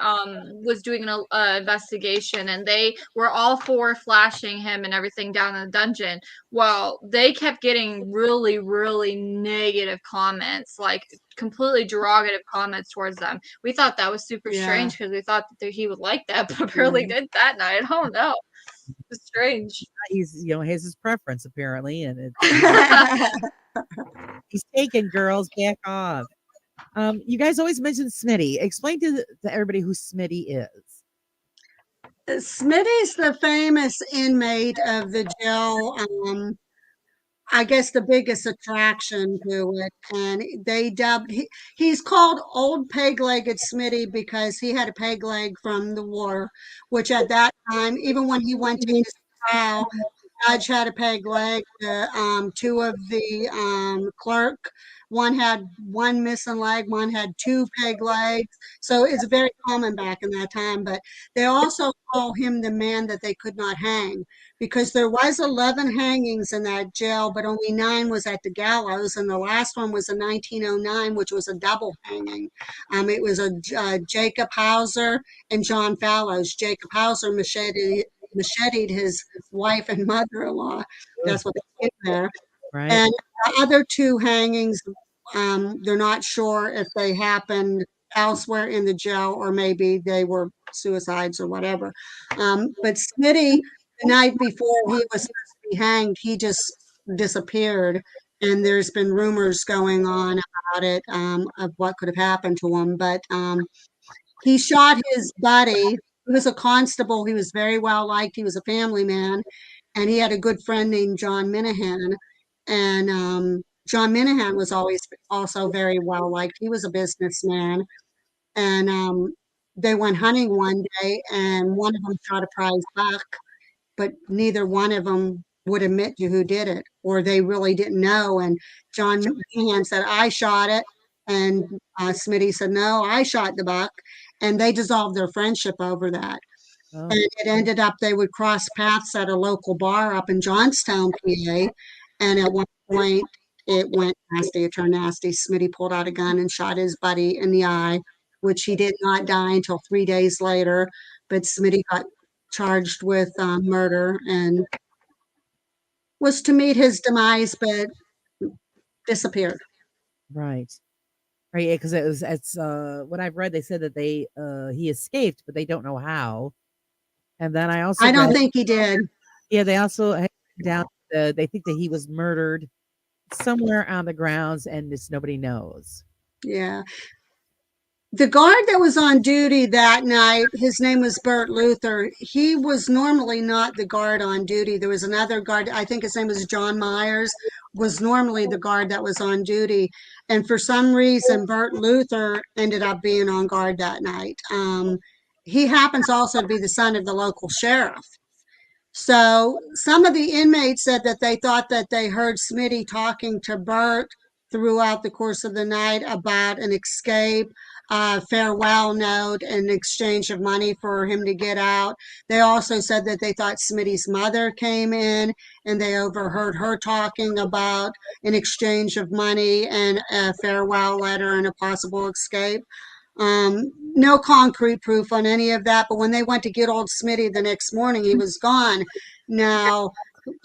was doing an investigation, and they were all for flashing him and everything down in the dungeon. Well, they kept getting really, really negative comments, like completely derogative comments towards them. We thought that was super Yeah. strange because we thought that he would like that, but apparently did that night. I don't know. It's strange. He's has his preference apparently, and he's taken girls back off. You guys always mention Smitty. Explain to everybody who Smitty is. Smitty's the famous inmate of the jail. I guess the biggest attraction to it, and they dubbed he's called Old Peg-Legged Smitty because he had a peg leg from the war, which at that time, even when he went to his trial, judge had a peg leg. Two of the clerk, one had one missing leg, one had two peg legs. So it's very common back in that time. But they also call him the man that they could not hang because there was 11 hangings in that jail, but only 9 was at the gallows, and the last one was in 1909, which was a double hanging. It was a Jacob Hauser and John Fallows. Jacob Hauser macheted his wife and mother-in-law. That's what they did there. Right. And the other 2 hangings, they're not sure if they happened elsewhere in the jail or maybe they were suicides or whatever. But Smitty, the night before he was supposed to be hanged, he just disappeared. And there's been rumors going on about it, of what could have happened to him. But he shot his buddy. He was a constable. He was very well liked. He was a family man. And he had a good friend named John Minahan. And John Minahan was always also very well liked. He was a businessman. And they went hunting one day, and one of them shot a prize buck, but neither one of them would admit to who did it, or they really didn't know. And John Minahan said, I shot it. And Smitty said, no, I shot the buck. And they dissolved their friendship over that. Oh, And it ended up they would cross paths at a local bar up in Johnstown, PA. And at one point, it went nasty. It turned nasty. Smitty pulled out a gun and shot his buddy in the eye, which he did not die until 3 days later. But Smitty got charged with murder and was to meet his demise, but disappeared. right. Right. Yeah, because it's what I've read. They said that he escaped, but they don't know how. And then I also I don't read, think he did. yeah, they also had down they think that he was murdered somewhere on the grounds, and just nobody knows. Yeah. The guard that was on duty that night, his name was Bert Luther. He was normally not the guard on duty. There was another guard, I think his name was John Myers, was normally the guard that was on duty. And for some reason, Bert Luther ended up being on guard that night. He happens also to be the son of the local sheriff. So some of the inmates said that they thought that they heard Smitty talking to Bert throughout the course of the night about an escape, farewell note, an exchange of money for him to get out. They also said that they thought Smitty's mother came in and they overheard her talking about an exchange of money and a farewell letter and a possible escape. No concrete proof on any of that, but when they went to get old Smitty the next morning, he was gone. Now,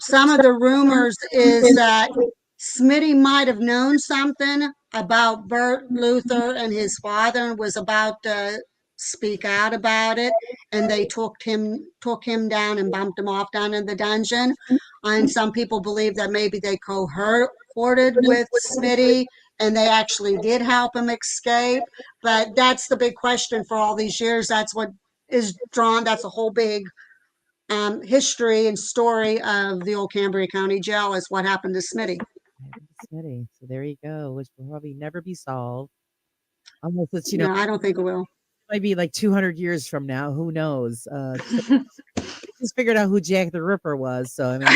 some of the rumors is that Smitty might have known something about Bert Luther and his father and was about to speak out about it. and they took him down and bumped him off down in the dungeon. And some people believe that maybe they cohorted with Smitty and they actually did help him escape. But that's the big question for all these years. That's what is drawn. That's a whole big history and story of the old Cambria County Jail is what happened to Smitty. Smitty. So there you go, which will probably never be solved. Unless it's, No, I don't think it will. might be like 200 years from now. Who knows? Just figured out who Jack the Ripper was. So, I mean,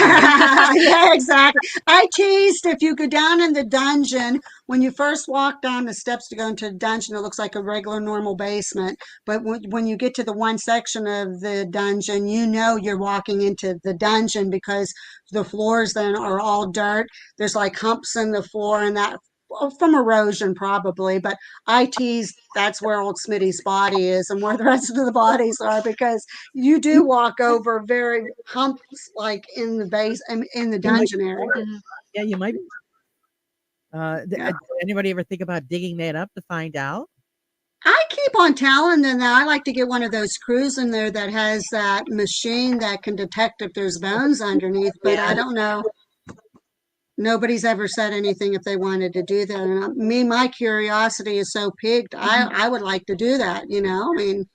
Yeah, exactly. I teased if you go down in the dungeon, when you first walk down the steps to go into the dungeon, it looks like a regular normal basement. But when you get to the one section of the dungeon, you know you're walking into the dungeon because the floors then are all dirt. There's like humps in the floor and that from erosion probably. But I teased that's where old Smitty's body is and where the rest of the bodies are because you do walk over very humps like in the base in the dungeon area. yeah, you might. Yeah. Did anybody ever think about digging that up to find out? I keep on telling them that I like to get one of those crews in there that has that machine that can detect if there's bones underneath, but I don't know. Nobody's ever said anything if they wanted to do that. And my curiosity is so piqued. I would like to do that, I mean,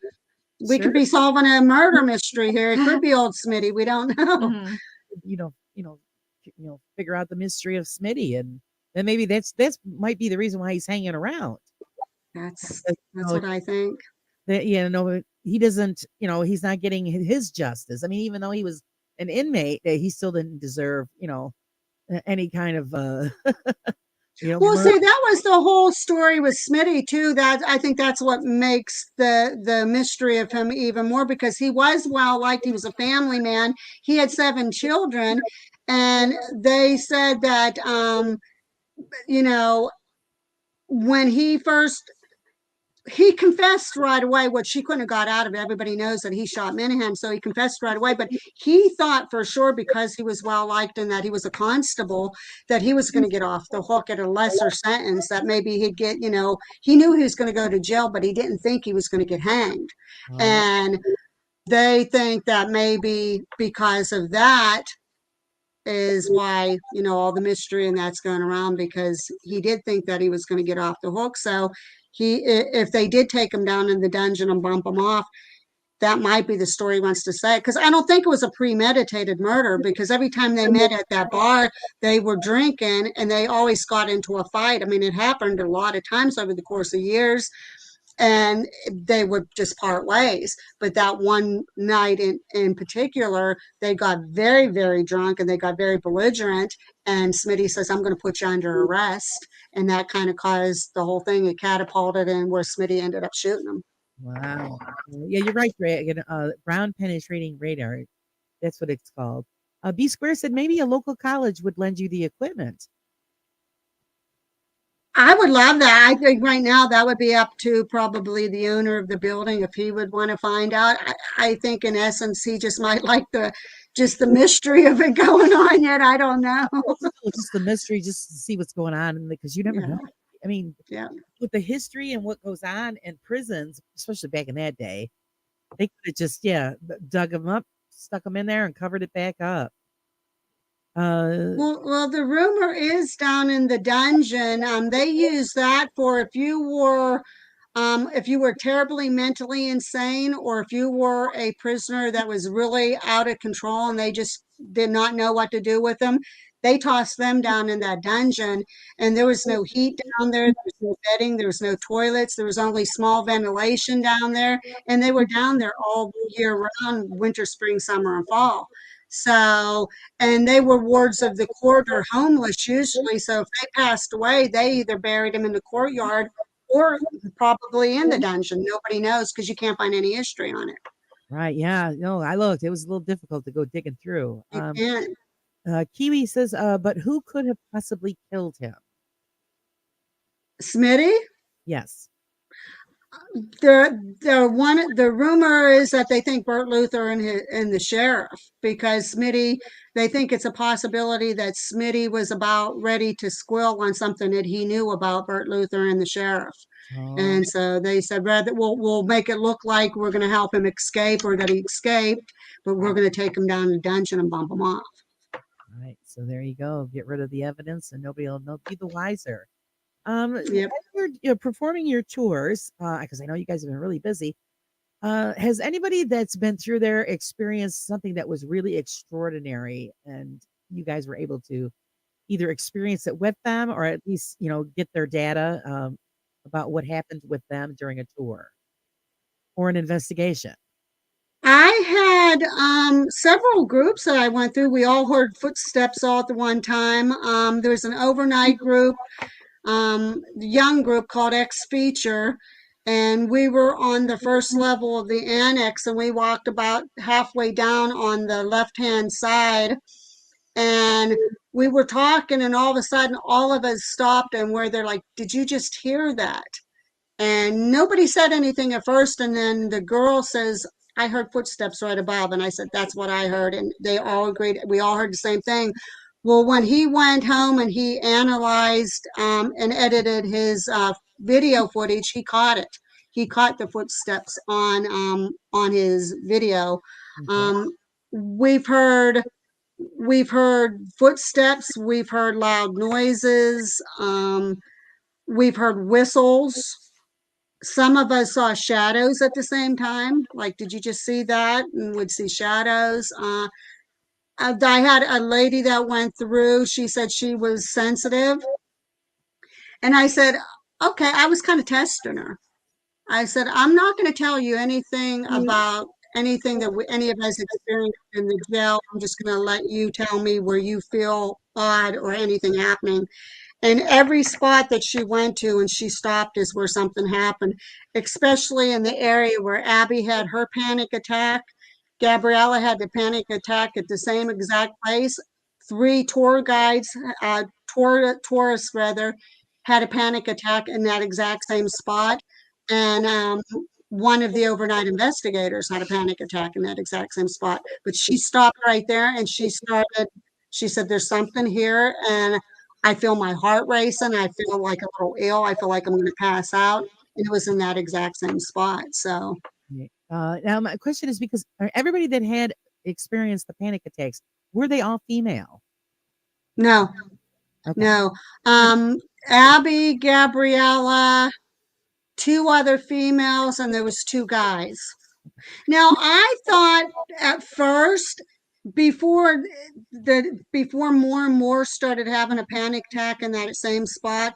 we Sure. could be solving a murder mystery here. It could be old Smitty. We don't know. Mhm. Figure out the mystery of Smitty, and then maybe that's might be the reason why he's hanging around. That's Because, what I think. that he doesn't. He's not getting his justice. I mean, even though he was an inmate, he still didn't deserve any kind of Well, murder. see, that was the whole story with Smitty too. That I think that's what makes the mystery of him even more because he was well liked. He was a family man. He had 7 children, and they said that you know when he confessed right away, what she couldn't have got out of it. Everybody knows that he shot Minahan, so he confessed right away. But he thought for sure because he was well liked and that he was a constable that he was going to get off the hook at a lesser sentence. That maybe he'd get, he knew he was going to go to jail, but he didn't think he was going to get hanged. And they think that maybe because of that is why all the mystery and that's going around because he did think that he was going to get off the hook. So if they did take him down in the dungeon and bump him off, that might be the story he wants to say, because I don't think it was a premeditated murder, because every time they met at that bar they were drinking and they always got into a fight. I mean, it happened a lot of times over the course of years and they would just part ways. But that one night in particular, they got very, very drunk and they got very belligerent. And Smitty says, I'm going to put you under arrest. And that kind of caused the whole thing. It catapulted in where Smitty ended up shooting him. Wow. Yeah, you're right, Ray. Ground penetrating radar. That's what it's called. B Square said maybe a local college would lend you the equipment. I would love that. I think right now that would be up to probably the owner of the building if he would want to find out. I think in essence he just might like just the mystery of it going on yet. I don't know. Just the mystery, just to see what's going on, because you never Yeah. know. I mean, Yeah. with the history and what goes on in prisons, especially back in that day, they could have just dug them up, stuck them in there, and covered it back up. Well, the rumor is down in the dungeon. They use that for if you were terribly mentally insane, or if you were a prisoner that was really out of control and they just did not know what to do with them. They tossed them down in that dungeon, and there was no heat down there. There was no bedding. There was no toilets. There was only small ventilation down there, and they were down there all year round, winter, spring, summer, and fall. So, and they were wards of the court or homeless usually. So if they passed away, they either buried them in the courtyard or probably in the dungeon. Nobody knows because you can't find any history on it. Right. Yeah. No, I looked. It was a little difficult to go digging through. You can't. Kiwi says, but who could have possibly killed him? Smitty? Yes. The rumor is that they think Bert Luther and the sheriff, because Smitty, they think it's a possibility that Smitty was about ready to squill on something that he knew about Bert Luther and the sheriff. Oh, And so they said, rather we'll make it look like we're going to help him escape, or that he escaped, but we're going to take him down to the dungeon and bump him off. right. So there you go. Get rid of the evidence, and nobody will be the wiser. As Yep. you're performing your tours, because I know you guys have been really busy. Has anybody that's been through there experienced something that was really extraordinary, and you guys were able to either experience it with them, or at least get their data about what happened with them during a tour or an investigation? I had several groups that I went through. We all heard footsteps all at the one time. There was an overnight group, young group called X Feature, and we were on the first level of the annex, and we walked about halfway down on the left-hand side, and we were talking, and all of a sudden, all of us stopped, and where they're like, "Did you just hear that?" And nobody said anything at first. And then the girl says, "I heard footsteps right above." And I said, "That's what I heard." And they all agreed. We all heard the same thing. Well, when he went home and he analyzed and edited his video footage, he caught it. He caught the footsteps on his video. Okay. Um, we've heard we've heard footsteps. We've heard loud noises. We've heard whistles. Some of us saw shadows at the same time. Like, did you just see that? And would see shadows. I had a lady that went through. She said she was sensitive. And I said, okay, I was kind of testing her. I said, I'm not going to tell you anything about anything that any of us experienced in the jail. I'm just going to let you tell me where you feel odd or anything happening. And every spot that she went to and she stopped is where something happened, especially in the area where Abby had her panic attack. Gabriella had the panic attack at the same exact place. Three tour guides, tourists rather, had a panic attack in that exact same spot. And one of the overnight investigators had a panic attack in that exact same spot. But she stopped right there and she said, "There's something here. And I feel my heart racing. I feel like a little ill. I feel like I'm going to pass out." And it was in that exact same spot. So, Yeah. Now my question is, because everybody that had experienced the panic attacks, were they all female? no, Okay. no. Abby, Gabriella, two other females, and there was two guys. Now, I thought at first, before before more and more started having a panic attack in that same spot,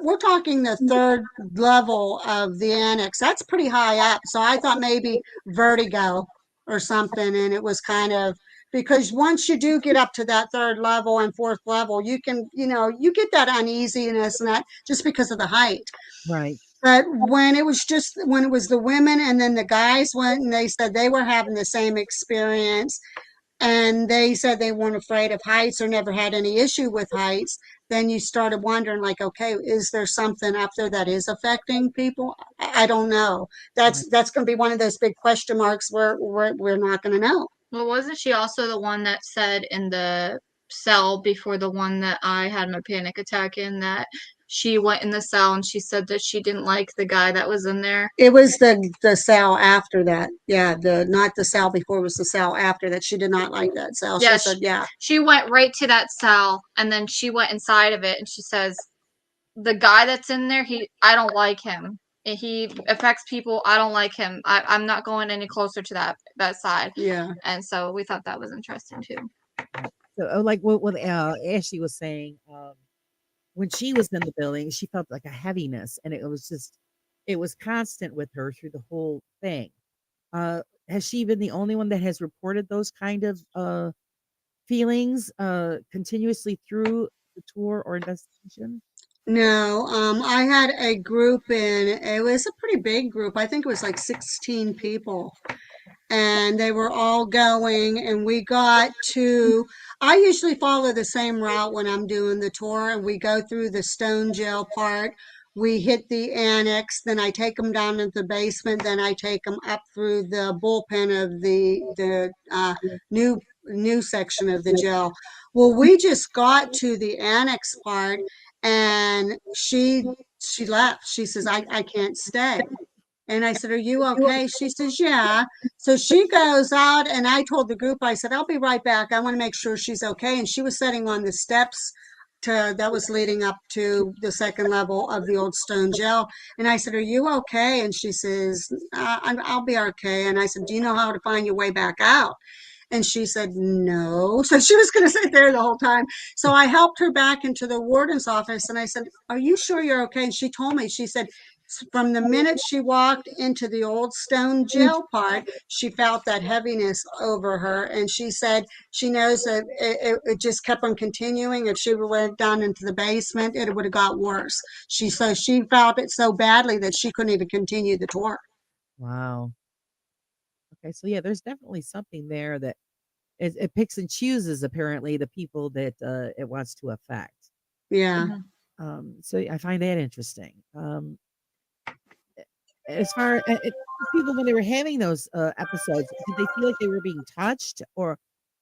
we're talking the third level of the annex. That's pretty high up. So I thought maybe vertigo or something. And it was kind of, because once you do get up to that third level and fourth level, you can, you get that uneasiness and that just because of the height. Right. But when it was the women and then the guys went and they said they were having the same experience, and they said they weren't afraid of heights or never had any issue with heights, then you started wondering, like, okay, is there something up there that is affecting people? I don't know. Right. That's going to be one of those big question marks where we're not going to know. Well, wasn't she also the one that said in the cell before the one that I had my panic attack in, that she went in the cell and she said that she didn't like the guy that was in there? It was the cell after that. Yeah, the not the cell before, it was the cell after that. She did not like that cell. Yeah, She said, yeah. she went right to that cell and then she went inside of it and she says, the guy that's in there, I don't like him. He affects people. I don't like him. I'm not going any closer to that side. Yeah. And so we thought that was interesting too. So, like what Ashley was saying, when she was in the building, she felt like a heaviness, and it was constant with her through the whole thing. Has she been the only one that has reported those kind of feelings continuously through the tour or investigation? No, I had a group it was a pretty big group. I think it was like 16 people. And they were all going, and I usually follow the same route when I'm doing the tour, and we go through the stone jail part we hit the annex, then I take them down into the basement, then I take them up through the bullpen of the new section of the jail. Well, we just got to the annex part, and she left. She says, I can't stay. And I said, "Are you okay?" She says, "Yeah." So she goes out, and I told the group, I said, "I'll be right back. I want to make sure she's okay." And she was sitting on the steps that was leading up to the second level of the old stone jail. And I said, "Are you okay?" And she says, "I'll be okay." And I said, "Do you know how to find your way back out?" And she said, "No." So she was going to sit there the whole time. So I helped her back into the warden's office, and I said, "Are you sure you're okay?" And she told me, she said, from the minute she walked into the old stone jail part, she felt that heaviness over her. And she said she knows that it just kept on continuing. If she went down into the basement, it would have got worse. So she felt it so badly that she couldn't even continue the tour. Wow. Okay, so yeah, there's definitely something there that it picks and chooses apparently the people that it wants to affect. Yeah. So I find that interesting. As far people when they were having those episodes, did they feel like they were being touched or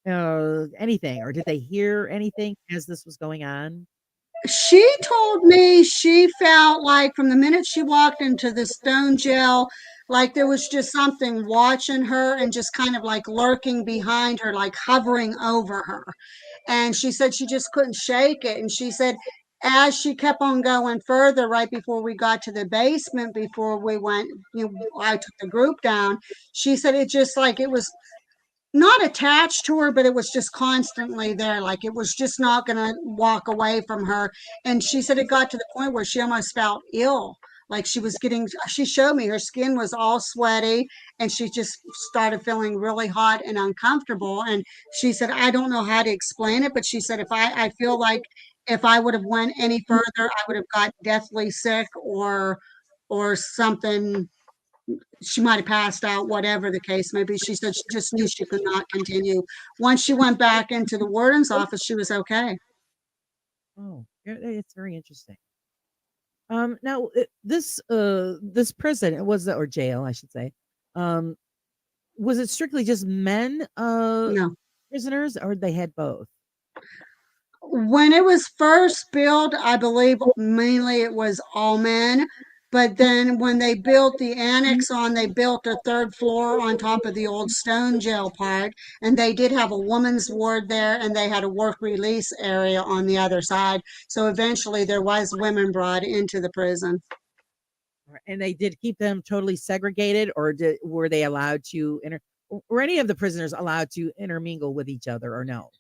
anything, or did they hear anything as this was going on? She told me she felt like from the minute she walked into the stone jail, like there was just something watching her and just kind of like lurking behind her, like hovering over her. And she said she just couldn't shake it. And she said, as she kept on going further, right before we got to the basement, before we went, I took the group down, she said it just like it was not attached to her, but it was just constantly there. Like it was just not going to walk away from her. And she said it got to the point where she almost felt ill. Like she showed me her skin was all sweaty, and she just started feeling really hot and uncomfortable. And she said, I don't know how to explain it, but she said, I feel like if I would have went any further, I would have got deathly sick or something. She might have passed out, whatever the case may be. She said she just knew she could not continue. Once she went back into the warden's office, she was okay. Oh, it's very interesting. Now this prison, it was or jail, I should say. Um, was it strictly just men No. prisoners, or they had both? When it was first built, I believe mainly it was all men. But then when they built the annex on, they built a third floor on top of the old stone jail part. And they did have a woman's ward there, and they had a work release area on the other side. So eventually there was women brought into the prison. And they did keep them totally segregated, or were they allowed to were any of the prisoners allowed to intermingle with each other, or no?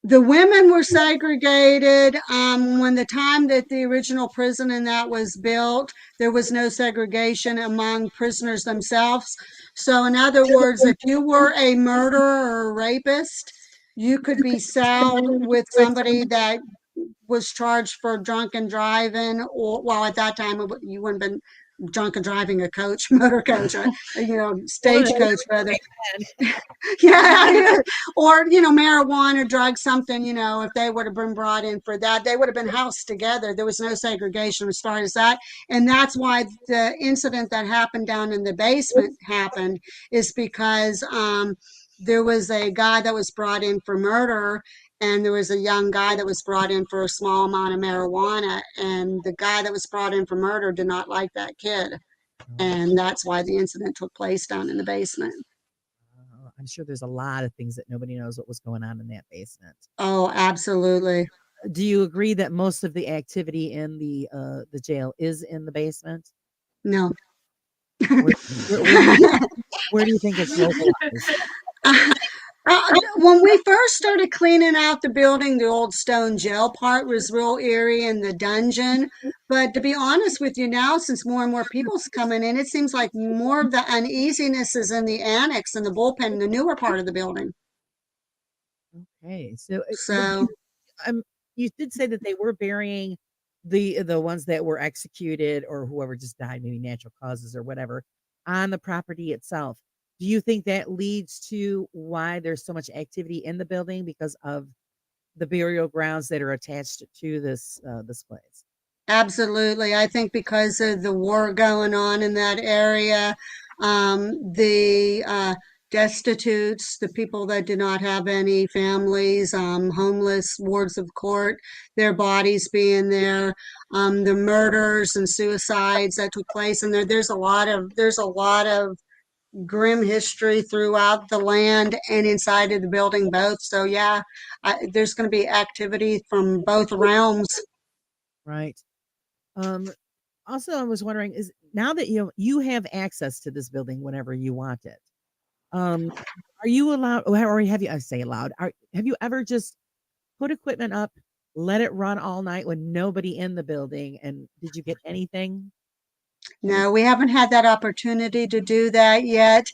The women were segregated. When the time that the original prison and that was built, there was no segregation among prisoners themselves. So, in other words, if you were a murderer or a rapist, you could be celled with somebody that was charged for drunken driving, or well, at that time you wouldn't have been drunken driving a coach, motor coach, stagecoach, rather. Yeah, or marijuana, drugs, something. If they would have been brought in for that, they would have been housed together. There was no segregation as far as that, and that's why the incident that happened down in the basement happened, is because there was a guy that was brought in for murder, and there was a young guy that was brought in for a small amount of marijuana, and the guy that was brought in for murder did not like that kid, and that's why the incident took place down in the basement. I'm sure there's a lot of things that nobody knows what was going on in that basement. Oh, absolutely. Do you agree that most of the activity in the jail is in the basement? No. Where, where do you think it's localized? When we first started cleaning out the building, the old stone jail part was real eerie in the dungeon. But to be honest with you now, since more and more people's coming in, it seems like more of the uneasiness is in the annex and the bullpen, the newer part of the building. Okay, so So you did say that they were burying the ones that were executed or whoever just died, maybe natural causes or whatever, on the property itself. Do you think that leads to why there's so much activity in the building because of the burial grounds that are attached to this place? Absolutely. I think because of the war going on in that area, the destitutes, the people that do not have any families, homeless, wards of court, their bodies being there, the murders and suicides that took place, and there's a lot of grim history throughout the land and inside of the building both. So yeah, there's going to be activity from both realms. Right. Um, Also, I was wondering, is now that you have access to this building whenever you want it, um, are you allowed, or have you? I say allowed. Have you ever just put equipment up, let it run all night with nobody in the building, and did you get anything? Any? No, we haven't had that opportunity to do that yet.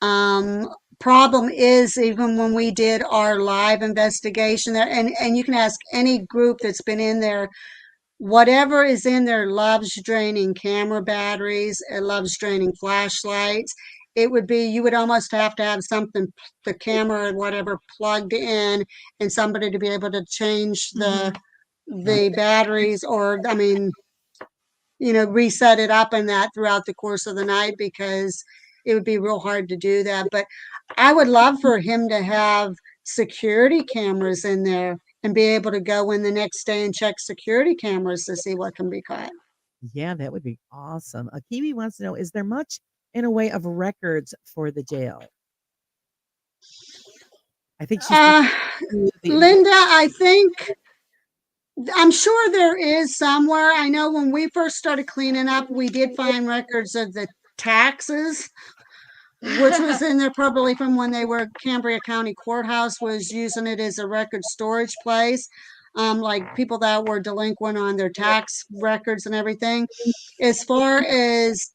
Um, Problem is, even when we did our live investigation there, and you can ask any group that's been in there, whatever is in there loves draining camera batteries, it loves draining flashlights. It would be, you would almost have to have something, the camera or whatever, plugged in, and somebody to be able to change the Right. the batteries, or I mean, reset it up and that throughout the course of the night, because it would be real hard to do that. But I would love for him to have security cameras in there and be able to go in the next day and check security cameras to see what can be caught. Yeah, that would be awesome. Kiwi wants to know: is there much in a way of records for the jail? I think she's Uh, referring to Linda, I'm sure there is somewhere. I know when we first started cleaning up, we did find records of the taxes, which was in there probably from when they were Cambria County Courthouse was using it as a record storage place. Like people that were delinquent on their tax records and everything. As far as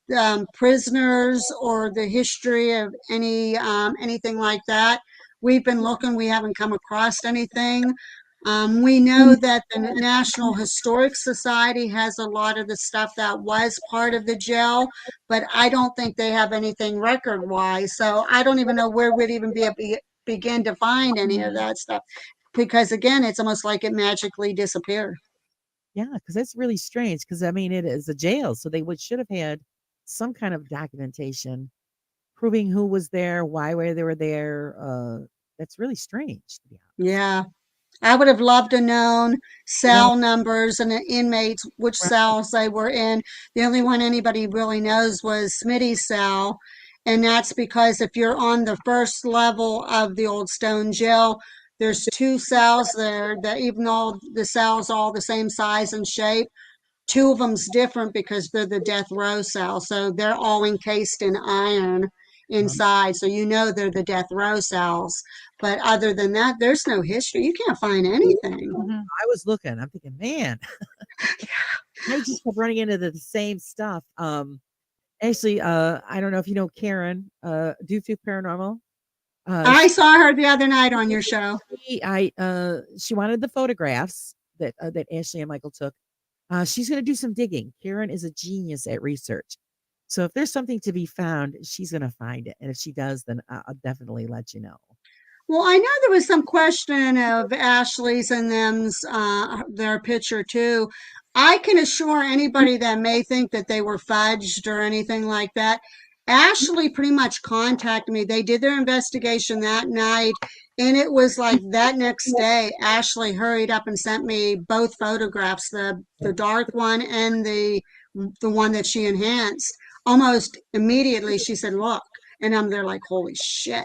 prisoners or the history of anything like that, we've been looking. We haven't come across anything. We know that the National Historic Society has a lot of the stuff that was part of the jail, but I don't think they have anything record wise. So I don't even know where we'd even be able to begin to find any of that stuff, because again, it's almost like it magically disappeared. Yeah, because that's really strange. Because I mean, it is a jail, so they should have had some kind of documentation proving who was there, why they were there. That's really strange, to be honest. Yeah. I would have loved to known cell numbers and the inmates, which Right. cells they were in. The only one anybody really knows was Smitty's cell. And that's because if you're on the first level of the old stone jail, there's two cells there that, even though the cells are all the same size and shape, two of them's different because they're the death row cell. So they're all encased in iron inside. So they're the death row cells. But other than that, there's no history. You can't find anything. Mhm. I was looking. I'm thinking, man, I just kept running into the same stuff. Actually, I don't know if you know Karen, Do Paranormal. I saw her the other night on your show. She wanted the photographs that Ashley and Michael took. She's going to do some digging. Karen is a genius at research. So if there's something to be found, she's going to find it. And if she does, then I'll definitely let you know. Well, I know there was some question of Ashley's and them's their picture too. I can assure anybody that may think that they were fudged or anything like that. Ashley pretty much contacted me. They did their investigation that night, and it was like that next day, Ashley hurried up and sent me both photographs, the dark one and the one that she enhanced. Almost immediately, she said, "Look," and I'm there like, "Holy shit."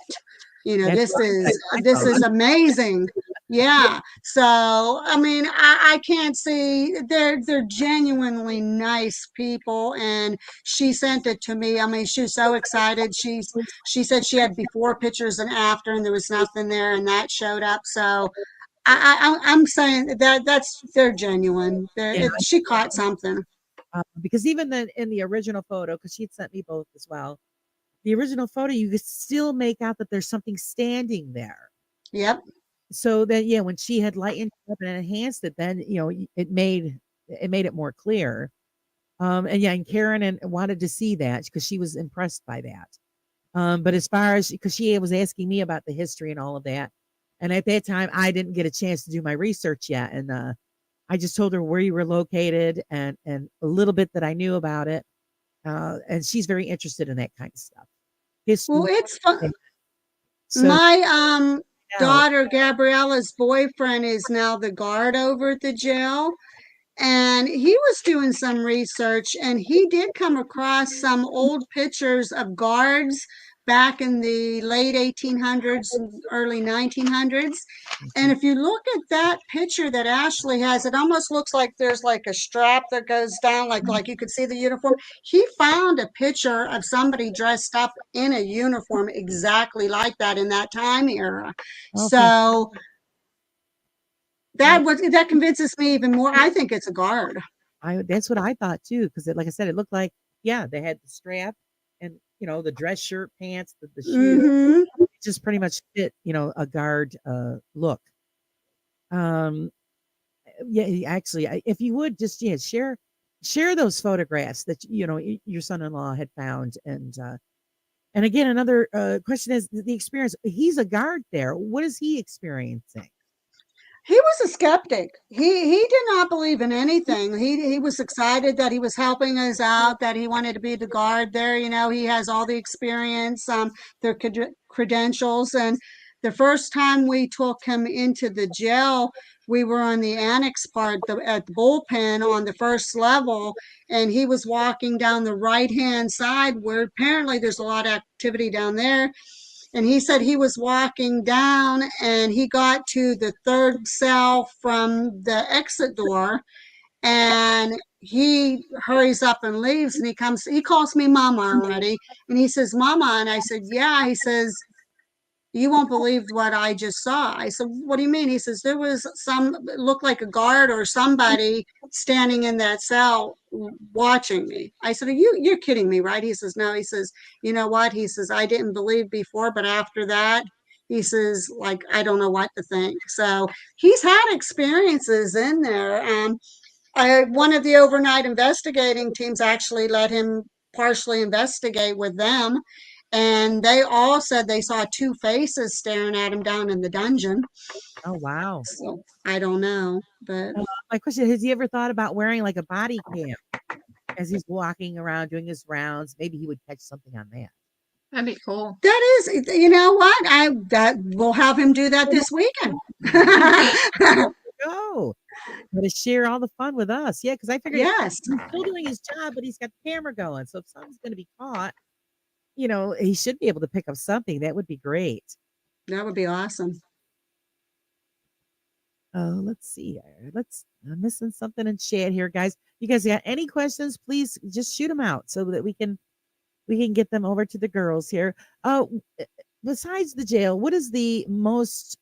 That's This what I is said. this is amazing. Yeah. So I mean, I can't see, they're genuinely nice people, and she sent it to me. I mean, she was so excited. She said she had before pictures and after, and there was nothing there, and that showed up. So I'm saying that they're genuine. Yeah, She caught something. because even then in the original photo, because she had sent me both as well, the original photo, you could still make out that there's something standing there. Yep. So then, yeah, when she had lightened it up and enhanced it, then it made it more clear. And yeah, and Karen and wanted to see that because she was impressed by that. But as far as because she was asking me about the history and all of that, and at that time I didn't get a chance to do my research yet, and I just told her where you were located and a little bit that I knew about it. And she's very interested in that kind of stuff. Well, History. it's fun. So My now, daughter Gabriella's boyfriend is now the guard over at the jail. And he was doing some research and he did come across some old pictures of guards back in the late 1800s and early 1900s. And if you look at that picture that Ashley has, it almost looks like there's like a strap that goes down, like you could see the uniform. He found a picture of somebody dressed up in a uniform exactly like that in that time era. okay, So I, that convinces me even more. I think it's a guard. that's what I thought too, because like I said, it looked like, yeah, they had the strap and the dress shirt, pants, the shoe. Mm-hmm. It just pretty much fit, a guard look. Um, yeah, actually, if you would just share those photographs that your son-in-law had found, and again, another question is the experience. He's a guard there. What is he experiencing? He was a skeptic. He did not believe in anything. He was excited that he was helping us out, that he wanted to be the guard there. He has all the experience, their credentials. And the first time we took him into the jail, we were on the annex part at the bullpen on the first level, and he was walking down the right hand side where apparently there's a lot of activity down there. And he said he was walking down and he got to the third cell from the exit door, and he hurries up and leaves, and he calls me mama already, and he says mama, and I said yeah. He says you won't believe what I just saw. I said, what do you mean? He says, there was it looked like a guard or somebody standing in that cell watching me. I said, you're kidding me, right? He says, no. He says, you know what? He says, I didn't believe before, but after that, he says, like, I don't know what to think. So he's had experiences in there. One of the overnight investigating teams actually let him partially investigate with them. And they all said they saw two faces staring at him down in the dungeon. Oh, wow. So I don't know, but My question, has he ever thought about wearing like a body cam as he's walking around doing his rounds? Maybe he would catch something on that. That'd be cool. that is, you know what? We'll have him do that this weekend. Go. To share all the fun with us. Yeah, because I figured Yes, he's still doing his job, but he's got the camera going. So if something's going to be caught, he should be able to pick up something. That would be great. that would be awesome. Oh, let's see. I'm missing something in chat here, guys. You guys got any questions? Please just shoot them out so that we can get them over to the girls here. Besides the jail, what is the most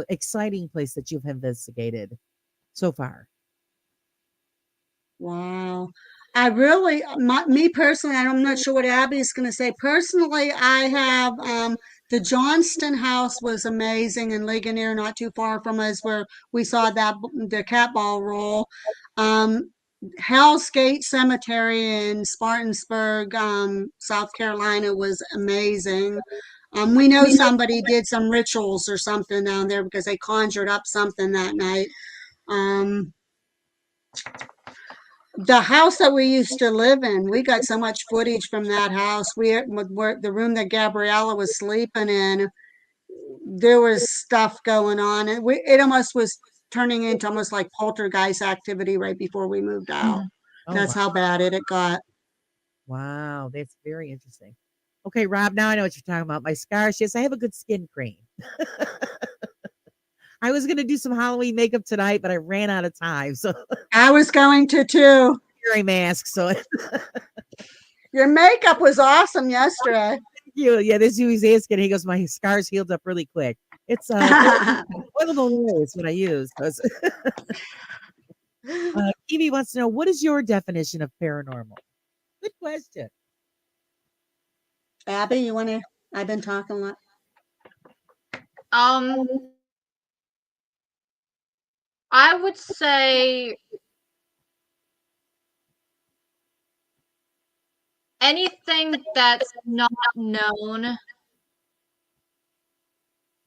exciting place that you've investigated so far? Wow. Me personally, I'm not sure what Abby's going to say. Personally, I have the Johnston House was amazing in Ligonier, not too far from us, where we saw the cat ball roll. Um, Hell's Gate Cemetery in Spartansburg, South Carolina was amazing. We know somebody did some rituals or something down there because they conjured up something that night. Um, the house that we used to live in, we got so much footage from that house. The room that Gabriella was sleeping in, there was stuff going on, and it almost was turning into almost like poltergeist activity right before we moved out. Oh, That's wow. how bad it got. Wow, that's very interesting. Okay, Rob, now I know what you're talking about. My scars. Yes, I have a good skin cream. I was going to do some Halloween makeup tonight, but I ran out of time. So, I was going to too. wearing mask. So, Your makeup was awesome yesterday. yeah, this is who he's asking. He goes, my scars healed up really quick. It's oilable hair is what I use. Kiwi wants to know, what is your definition of paranormal? Good question. Abby, you want to? I've been talking a lot. I would say anything that's not known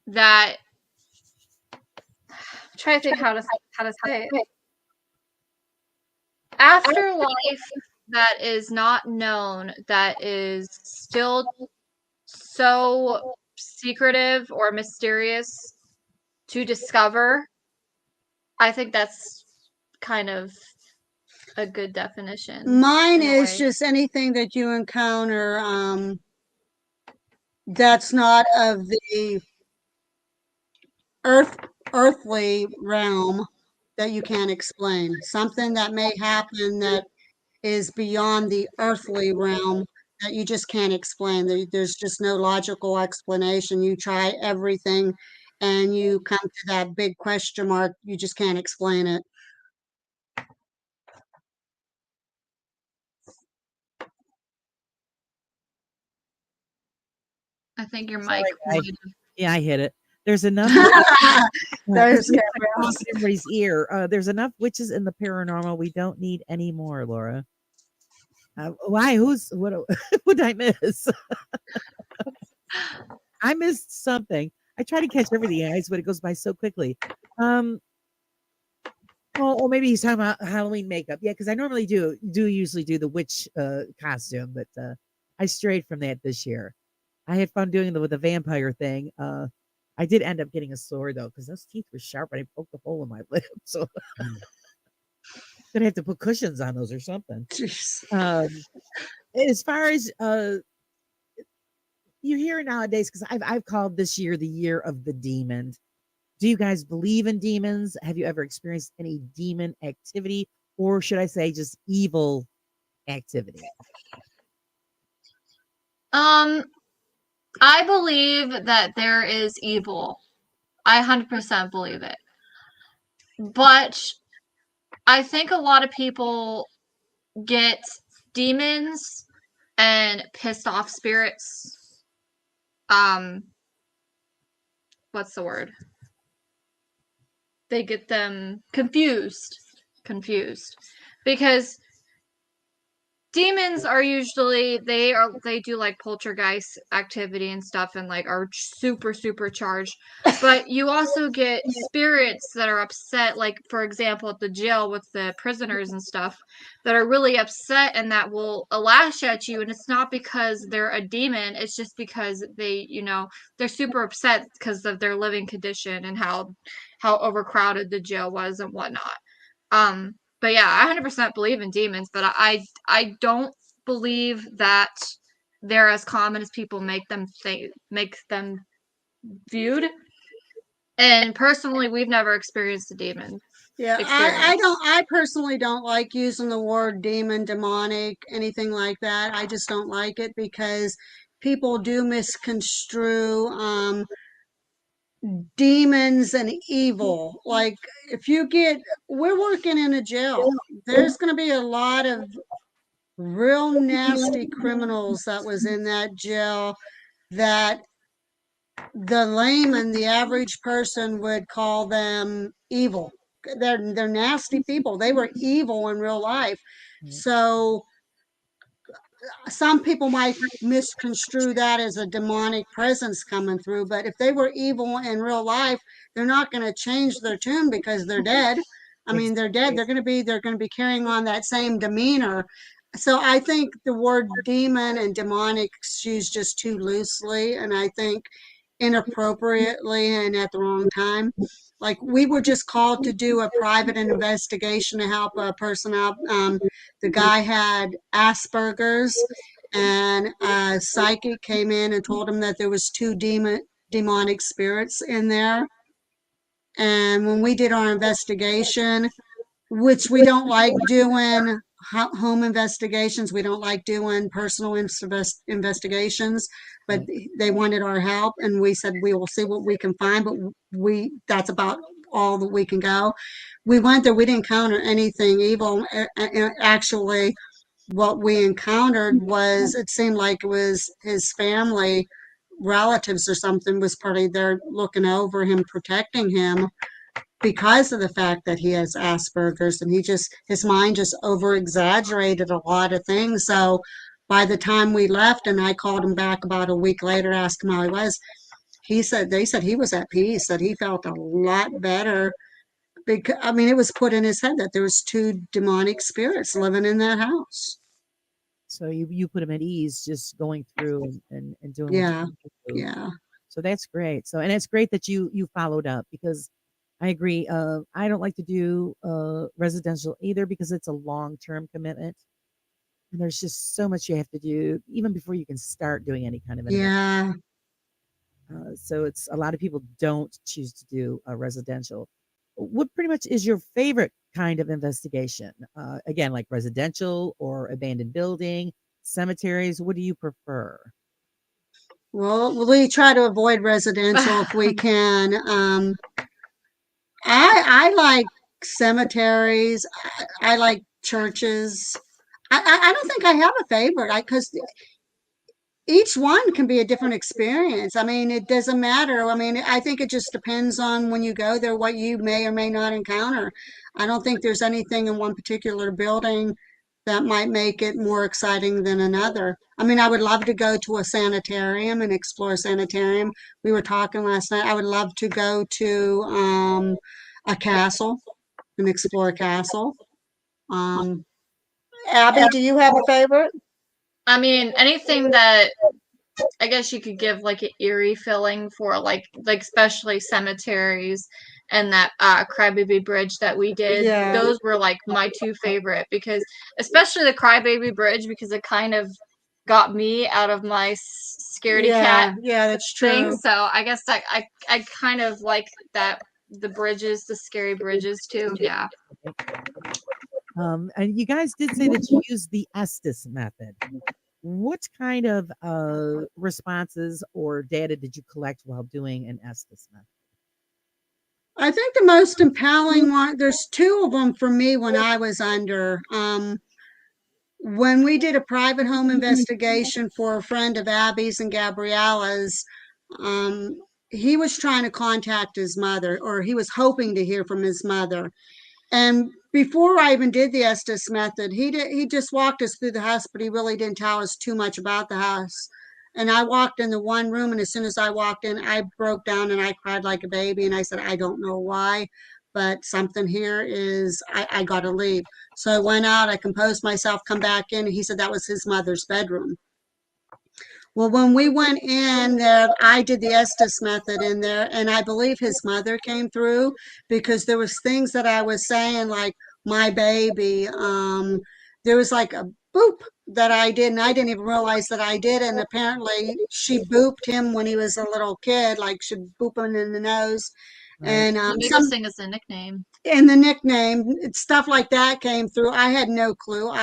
that I'm trying to think how to say it. afterlife that is not known, that is still so secretive or mysterious to discover, I think that's kind of a good definition. Mine in a is way. just anything that you encounter that's not of the earthly realm that you can't explain. Something that may happen that is beyond the earthly realm that you just can't explain. There's just no logical explanation. You try everything and you come to that big question mark. You just can't explain it. I think your Sorry, mic guys. might Yeah, I hit it. There's enough There's because everybody's ear. There's enough witches in the paranormal. We don't need any more, Laura. Why? Who's what? What did I miss? I missed something. I try to catch everything, guys, but it goes by so quickly. Um, well, or maybe he's talking about Halloween makeup. Yeah, because I normally do usually do the witch costume, but I strayed from that this year. I had fun doing the with the vampire thing. I did end up getting a sword though, because those teeth were sharp and I poked a hole in my lip. So gonna have to put cushions on those or something. Jeez. As far as you hear nowadays, because I've called this year the year of the demon. Do you guys believe in demons? Have you ever experienced any demon activity, or should I say just evil activity? I believe that there is evil. I 100% believe it. But I think a lot of people get demons and pissed off spirits. What's the word? They get them confused. Because demons are usually they do like poltergeist activity and stuff and like are super charged, but you also get spirits that are upset, like for example at the jail with the prisoners and stuff, that are really upset and that will lash at you, and it's not because they're a demon, it's just because they're super upset because of their living condition and how overcrowded the jail was and whatnot. But yeah, I 100% believe in demons, but I don't believe that they're as common as people make them viewed. And personally, we've never experienced a demon Yeah, experience. I personally don't like using the word demon, demonic, anything like that. I just don't like it because people do misconstrue demons and evil. Like if you get, we're working in a jail, there's going to be a lot of real nasty criminals that was in that jail that the layman, the average person would call them evil. They're nasty people. They were evil in real life. So some people might misconstrue that as a demonic presence coming through, but if they were evil in real life, they're not going to change their tune because they're dead. I mean, they're dead. Exactly. They're going to be carrying on that same demeanor. So I think the word demon and demonic is used just too loosely, and I think inappropriately and at the wrong time. Like we were just called to do a private investigation to help a person out. The guy had Asperger's, and a psychic came in and told him that there was two demonic spirits in there. And when we did our investigation, which we don't like doing home investigations, we don't like doing personal investigations, but they wanted our help, and we said we will see what we can find, but that's about all that we can go. We went there, we didn't encounter anything evil. Actually, what we encountered was, it seemed like it was his family relatives or something was probably there looking over him, protecting him, because of the fact that he has Asperger's, and his mind just over exaggerated a lot of things. So by the time we left and I called him back about a week later, asked him how he was, they said he was at peace, that he felt a lot better. because I mean, it was put in his head that there was two demonic spirits living in that house. So you put him at ease just going through and doing what Yeah, you need to do. yeah, So that's great. So and it's great that you followed up because I agree. I don't like to do residential either because it's a long term commitment and there's just so much you have to do even before you can start doing any kind of an event. yeah. So it's a lot of people don't choose to do a residential. What pretty much is your favorite kind of investigation? Again, like residential or abandoned building, cemeteries. What do you prefer? Well, we try to avoid residential if we can. I like cemeteries. I like churches. I don't think I have a favorite. I because each one can be a different experience. I mean, it doesn't matter. I mean, I think it just depends on when you go there, what you may or may not encounter. I don't think there's anything in one particular building that might make it more exciting than another. I mean, I would love to go to a sanitarium and explore a sanitarium. We were talking last night. I would love to go to a castle and explore a castle. Um, Abby, do you have a favorite? I mean, anything that I guess you could give like an eerie feeling for like especially cemeteries and that Crybaby Bridge that we did. Yeah, Those were like my two favorite because especially the Crybaby Bridge because it kind of got me out of my scaredy cat yeah, that's thing. true. So I guess I kind of like that the bridges, the scary bridges too. Yeah. And you guys did say that you use the Estes method. What kind of responses or data did you collect while doing an Estes method? I think the most compelling one, there's two of them for me when I was under. When we did a private home investigation for a friend of Abby's and Gabriella's, um, he was trying to contact his mother, or he was hoping to hear from his mother. And before I even did the Estes method, he just walked us through the house, but he really didn't tell us too much about the house. And I walked in the one room, and as soon as I walked in, I broke down and I cried like a baby. And I said, I don't know why, but something here is, I got to leave. So I went out, I composed myself, come back in. He said that was his mother's bedroom. Well, when we went in there, I did the Estes method in there, and I believe his mother came through because there was things that I was saying like my baby. There was like a boop that I did, and I didn't even realize that I did. And apparently, she booped him when he was a little kid, like she booped him in the nose. Right. And The biggest thing is the nickname. the nickname, stuff like that came through. I had no clue.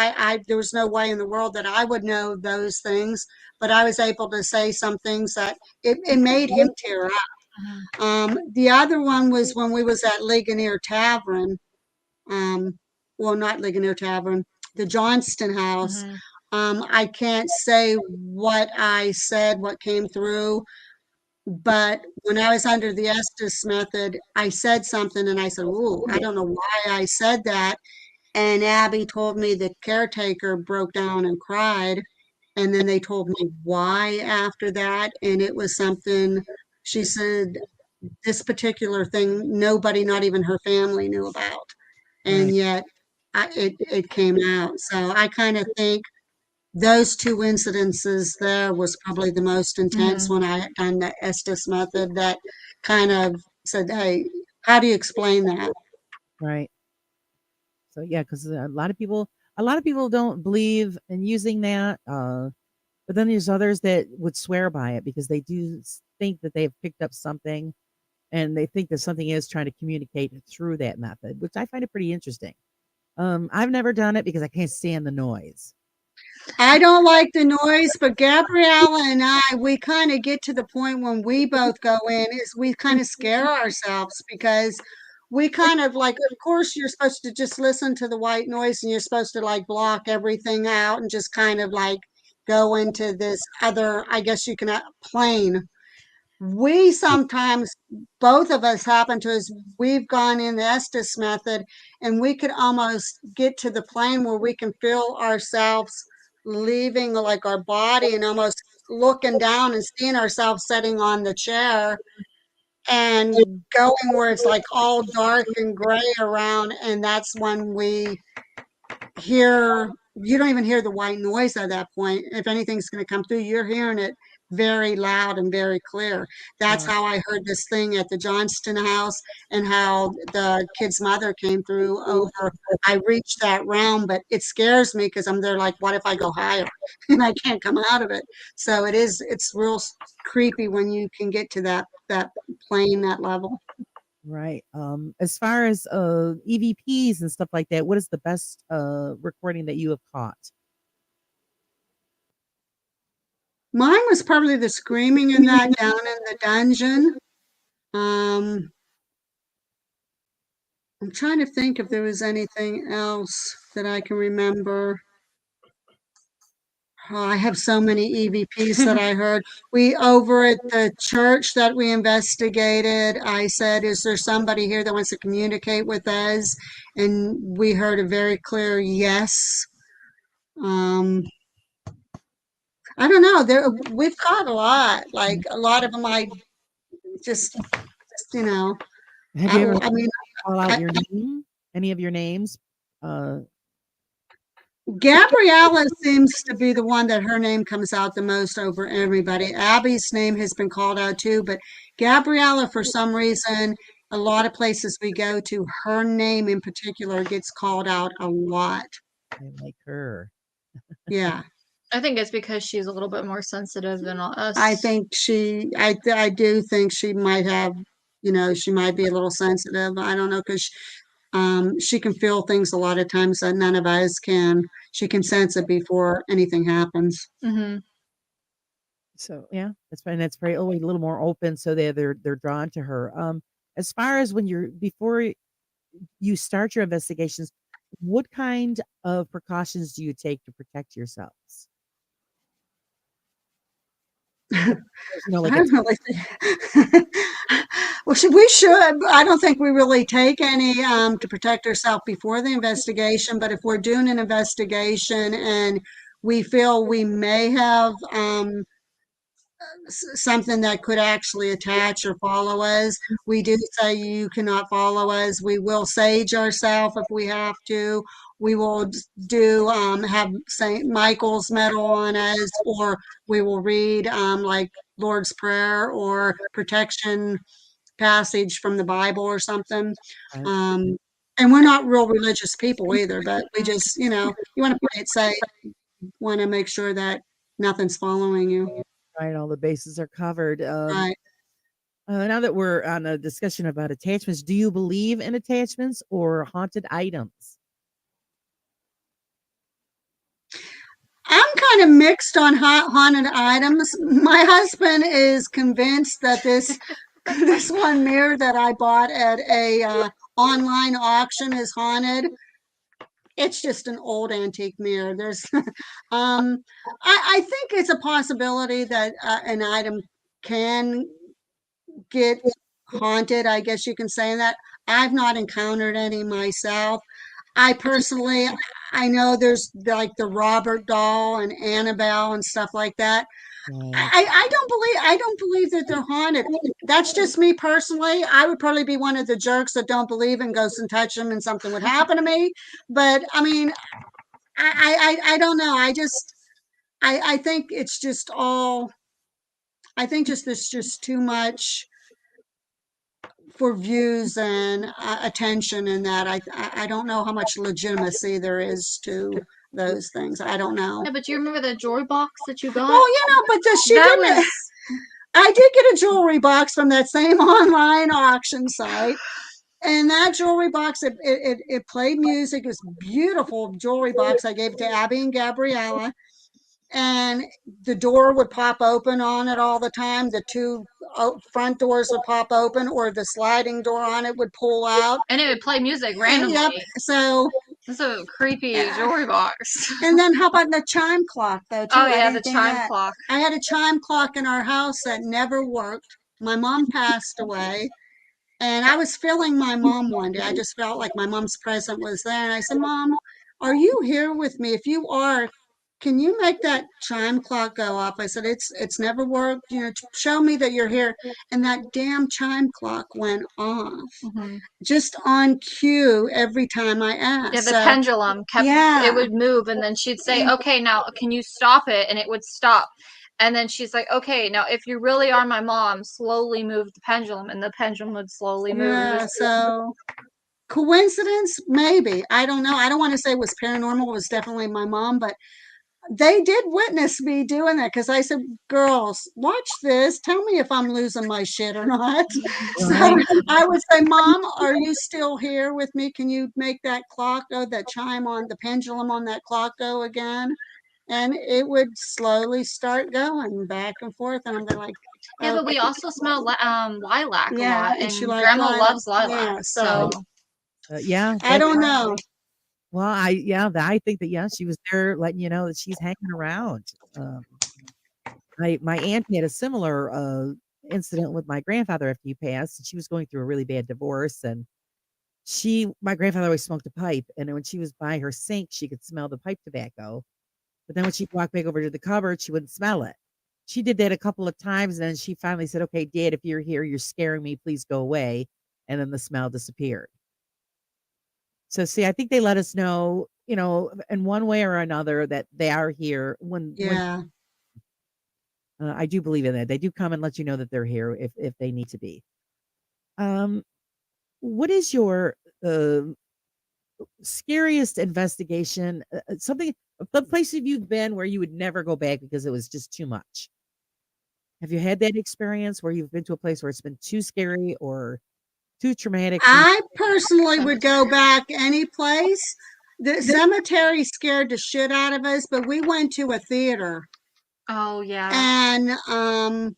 There was no way in the world that I would know those things, but I was able to say some things that it made him tear up. The other one was when we was at Ligonier Tavern. Well, not Ligonier Tavern, the Johnston House. Mm-hmm. I can't say what I said, what came through, but when I was under the Estes method, I said something and I said, "Ooh, I don't know why I said that." And Abby told me the caretaker broke down and cried. And then they told me why after that. And it was something, she said, this particular thing, nobody, not even her family, knew about. And Right. yet it came out. So I kind of think those two incidences there was probably the most intense Mm-hmm. when I had done the Estes method that kind of said, hey, how do you explain that? Right. So yeah, because a lot of people don't believe in using that. But then there's others that would swear by it because they do think that they've picked up something and they think that something is trying to communicate through that method, which I find it pretty interesting. I've never done it because I can't stand the noise. I don't like the noise, but Gabriella and I, we kind of get to the point when we both go in is we kind of scare ourselves because we kind of like, of course, you're supposed to just listen to the white noise and you're supposed to like block everything out and just kind of like go into this other, I guess you can, plane. We sometimes, both of us happen to us, we've gone in the Estes method and we could almost get to the plane where we can feel ourselves leaving like our body and almost looking down and seeing ourselves sitting on the chair. and going where it's like all dark and gray around, and that's when we hear, you don't even hear the white noise at that point. If anything's going to come through, you're hearing it very loud and very clear. That's Wow. how I heard this thing at the Johnston house, and how the kid's mother came through over. I reached that round, but it scares me because I'm there like, what if I go higher and I can't come out of it? So it's real creepy when you can get to that plane, that level. Right. As far as EVPs and stuff like that, what is the best recording that you have caught? Mine was probably the screaming in that down in the dungeon. Um, I'm trying to think if there was anything else that I can remember. Oh, I have so many EVPs that I heard. We over at the church that we investigated, I said, "Is there somebody here that wants to communicate with us?" And we heard a very clear yes. Um, I don't know. We've caught a lot. Like a lot of them, I just, you know, Have you ever I mean, call out I, your name? Any of your names? Uh, Gabriella seems to be the one that her name comes out the most over everybody. Abby's name has been called out too, but Gabriella, for some reason, a lot of places we go to, her name in particular gets called out a lot. I like her. Yeah, I think it's because she's a little bit more sensitive than us. I think I do think she might have, she might be a little sensitive. I don't know, because she can feel things a lot of times that none of us can. She can sense it before anything happens. Hmm. So yeah, that's fine. That's very always a little more open, so they're drawn to her. As far as when you're before you start your investigations, what kind of precautions do you take to protect yourselves? Like I really think, well, we should. I don't think we really take any to protect ourselves before the investigation. But if we're doing an investigation and we feel we may have something that could actually attach or follow us, we do say you cannot follow us. We will sage ourselves if we have to. We will do have St. Michael's medal on us, or we will read like Lord's Prayer or protection passage from the Bible or something. right, Um, and we're not real religious people either, but we just, you want to play it safe, want to make sure that nothing's following you. right, all the bases are covered. Right. Now that we're on a discussion about attachments, do you believe in attachments or haunted items? I'm kind of mixed on haunted items. My husband is convinced that this one mirror that I bought at a online auction is haunted. It's just an old antique mirror. There's, I think it's a possibility that an item can get haunted. I guess you can say that. I've not encountered any myself. I personally, I know there's like the Robert doll and Annabelle and stuff like that. Right. I don't believe that they're haunted. That's just me personally. I would probably be one of the jerks that don't believe in ghosts and touch them and something would happen to me. But I mean, I don't know. I think it's just all. I think just there's just too much for views and attention in that. I don't know how much legitimacy there is to those things. I don't know. Yeah, but do you remember the jewelry box that you got? Well, but she that didn't. was I did get a jewelry box from that same online auction site. And that jewelry box, it played music. It was a beautiful jewelry box. I gave it to Abby and Gabriella. And the door would pop open on it all the time. The two front doors would pop open, or the sliding door on it would pull out. and it would play music randomly. Yep. So It's a creepy jewelry box. and then how about the chime clock though too? Oh I yeah, didn't the think chime that. clock. I had a chime clock in our house that never worked. My mom passed away, and I was feeling my mom one day. I just felt like my mom's presence was there, and I said, "Mom, are you here with me? If you are, can you make that chime clock go off? I said, it's never worked. Show me that you're here. And that damn chime clock went off Mhm. just on cue every time I Yeah, asked. the So, pendulum kept, yeah. it would move, and then she'd say, okay, now can you stop it? And it would stop. And then she's like, okay, now if you really are my mom, slowly move the pendulum, and the pendulum would slowly move. Yeah, so coincidence? Maybe. I don't know. I don't want to say it was paranormal. It was definitely my mom, but they did witness me doing that because I said, girls, watch this. Tell me if I'm losing my shit or not. So Right. I would say, Mom, are you still here with me? Can you make that clock go, that chime on the pendulum on that clock go again? And it would slowly start going back and forth. And I'm like, Yeah, but okay. we also smell lilac a Yeah, lot, and she and liked Grandma lilac. loves lilac. Yeah, So so Yeah, I that's don't know. well, I think that yeah, she was there letting you know that she's hanging around. My aunt had a similar incident with my grandfather after he passed, and she was going through a really bad divorce, and my grandfather always smoked a pipe, and then when she was by her sink, she could smell the pipe tobacco. But then when she'd walk back over to the cupboard, she wouldn't smell it. She did that a couple of times, and then she finally said, "Okay, Dad, if you're here, you're scaring me. Please go away." And then the smell disappeared. So, see, I think they let us know, in one way or another that they are here when Yeah. I do believe in that. They do come and let you know that they're here if they need to be. Um, what is your scariest investigation? Something the place have you been where you would never go back because it was just too much? Have you had that experience where you've been to a place where it's been too scary or too traumatic for you? I personally would go back any place. The cemetery scared the shit out of us, but we went to a theater oh yeah. and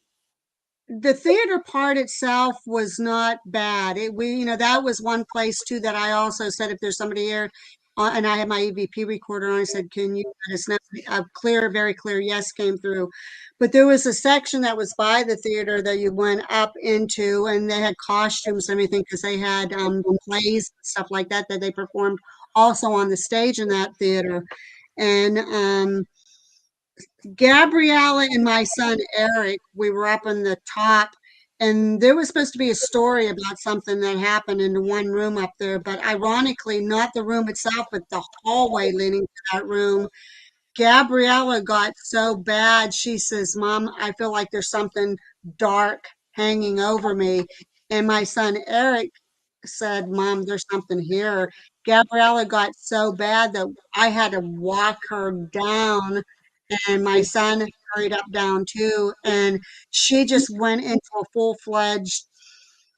the theater part itself was not bad. That was one place too that I also said if there's somebody here, and I had my EVP recorder on, I said, "Can you let us know?" A clear, very clear yes came through. But there was a section that was by the theater that you went up into, and they had costumes and everything because they had plays and stuff like that that they performed also on the stage in that theater. And Gabriella and my son Eric, we were up on the top, and there was supposed to be a story about something that happened in the one room up there, but ironically, not the room itself, but the hallway leading to that room. Gabriella got so bad, she says, Mom, I feel like there's something dark hanging over me. And my son Eric said, Mom, there's something here. Gabriella got so bad that I had to walk her down, and my son hurried up down too. And she just went into a full-fledged,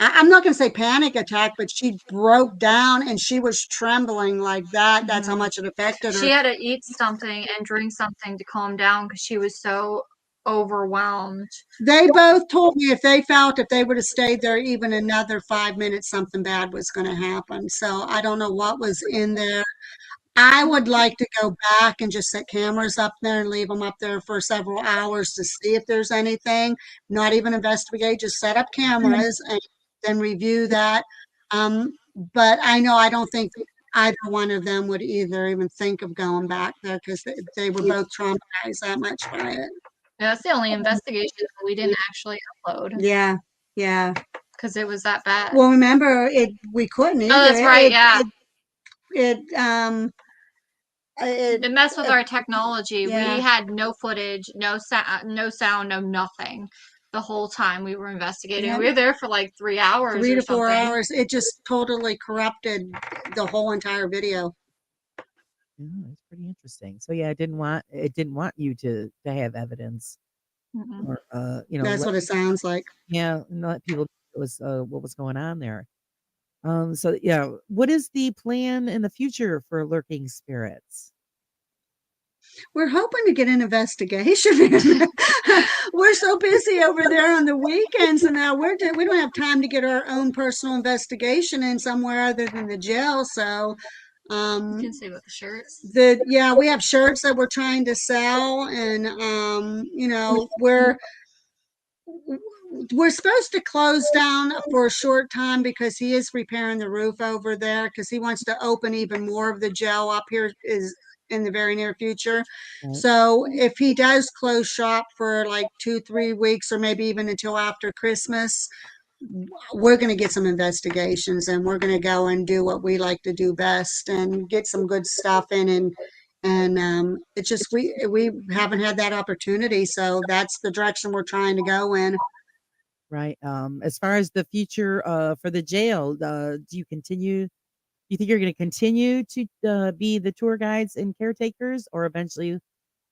I'm not going to say panic attack, but she broke down and she was trembling like that. That's how Mhm. much it affected her. She had to eat something and drink something to calm down because she was so overwhelmed. They both told me if they would have stayed there even another 5 minutes, something bad was going to happen. So I don't know what was in there. I would like to go back and just set cameras up there and leave them up there for several hours to see if there's anything, not even investigate, just set up cameras and then review that. But I don't think either one of them would either even think of going back there because they were both traumatized that much by it. Yeah, that's the only investigation that we didn't actually upload Yeah, yeah. because it was that bad. Well, remember we couldn't Oh, either. that's right. Yeah. It It messed with our technology. We yeah. had no footage, no sound, no nothing the whole time we were investigating. Yeah. We were there for like 3 hours 3 or to 4 something. hours. It just totally corrupted the whole entire video. Yeah, it's pretty interesting. So yeah, it didn't want you to have evidence Mm-mm. or That's what it sounds like. let people know what was going on there. So yeah, what is the plan in the future for lurking spirits? We're hoping to get an investigation. We're so busy over there on the weekends, and now we don't have time to get our own personal investigation in somewhere other than the jail. So, You can see with the shirts. we have shirts that we're trying to sell, and we're supposed to close down for a short time because he is repairing the roof over there because he wants to open even more of the jail up here is in the very near future. Right. So if he does close shop for like 2-3 weeks or maybe even until after Christmas, we're going to get some investigations and we're going to go and do what we like to do best and get some good stuff in. And it's just we haven't had that opportunity, so that's the direction we're trying to go in. Right. As far as the future for the jail, do you continue? Do you think you're going to continue to be the tour guides and caretakers, or eventually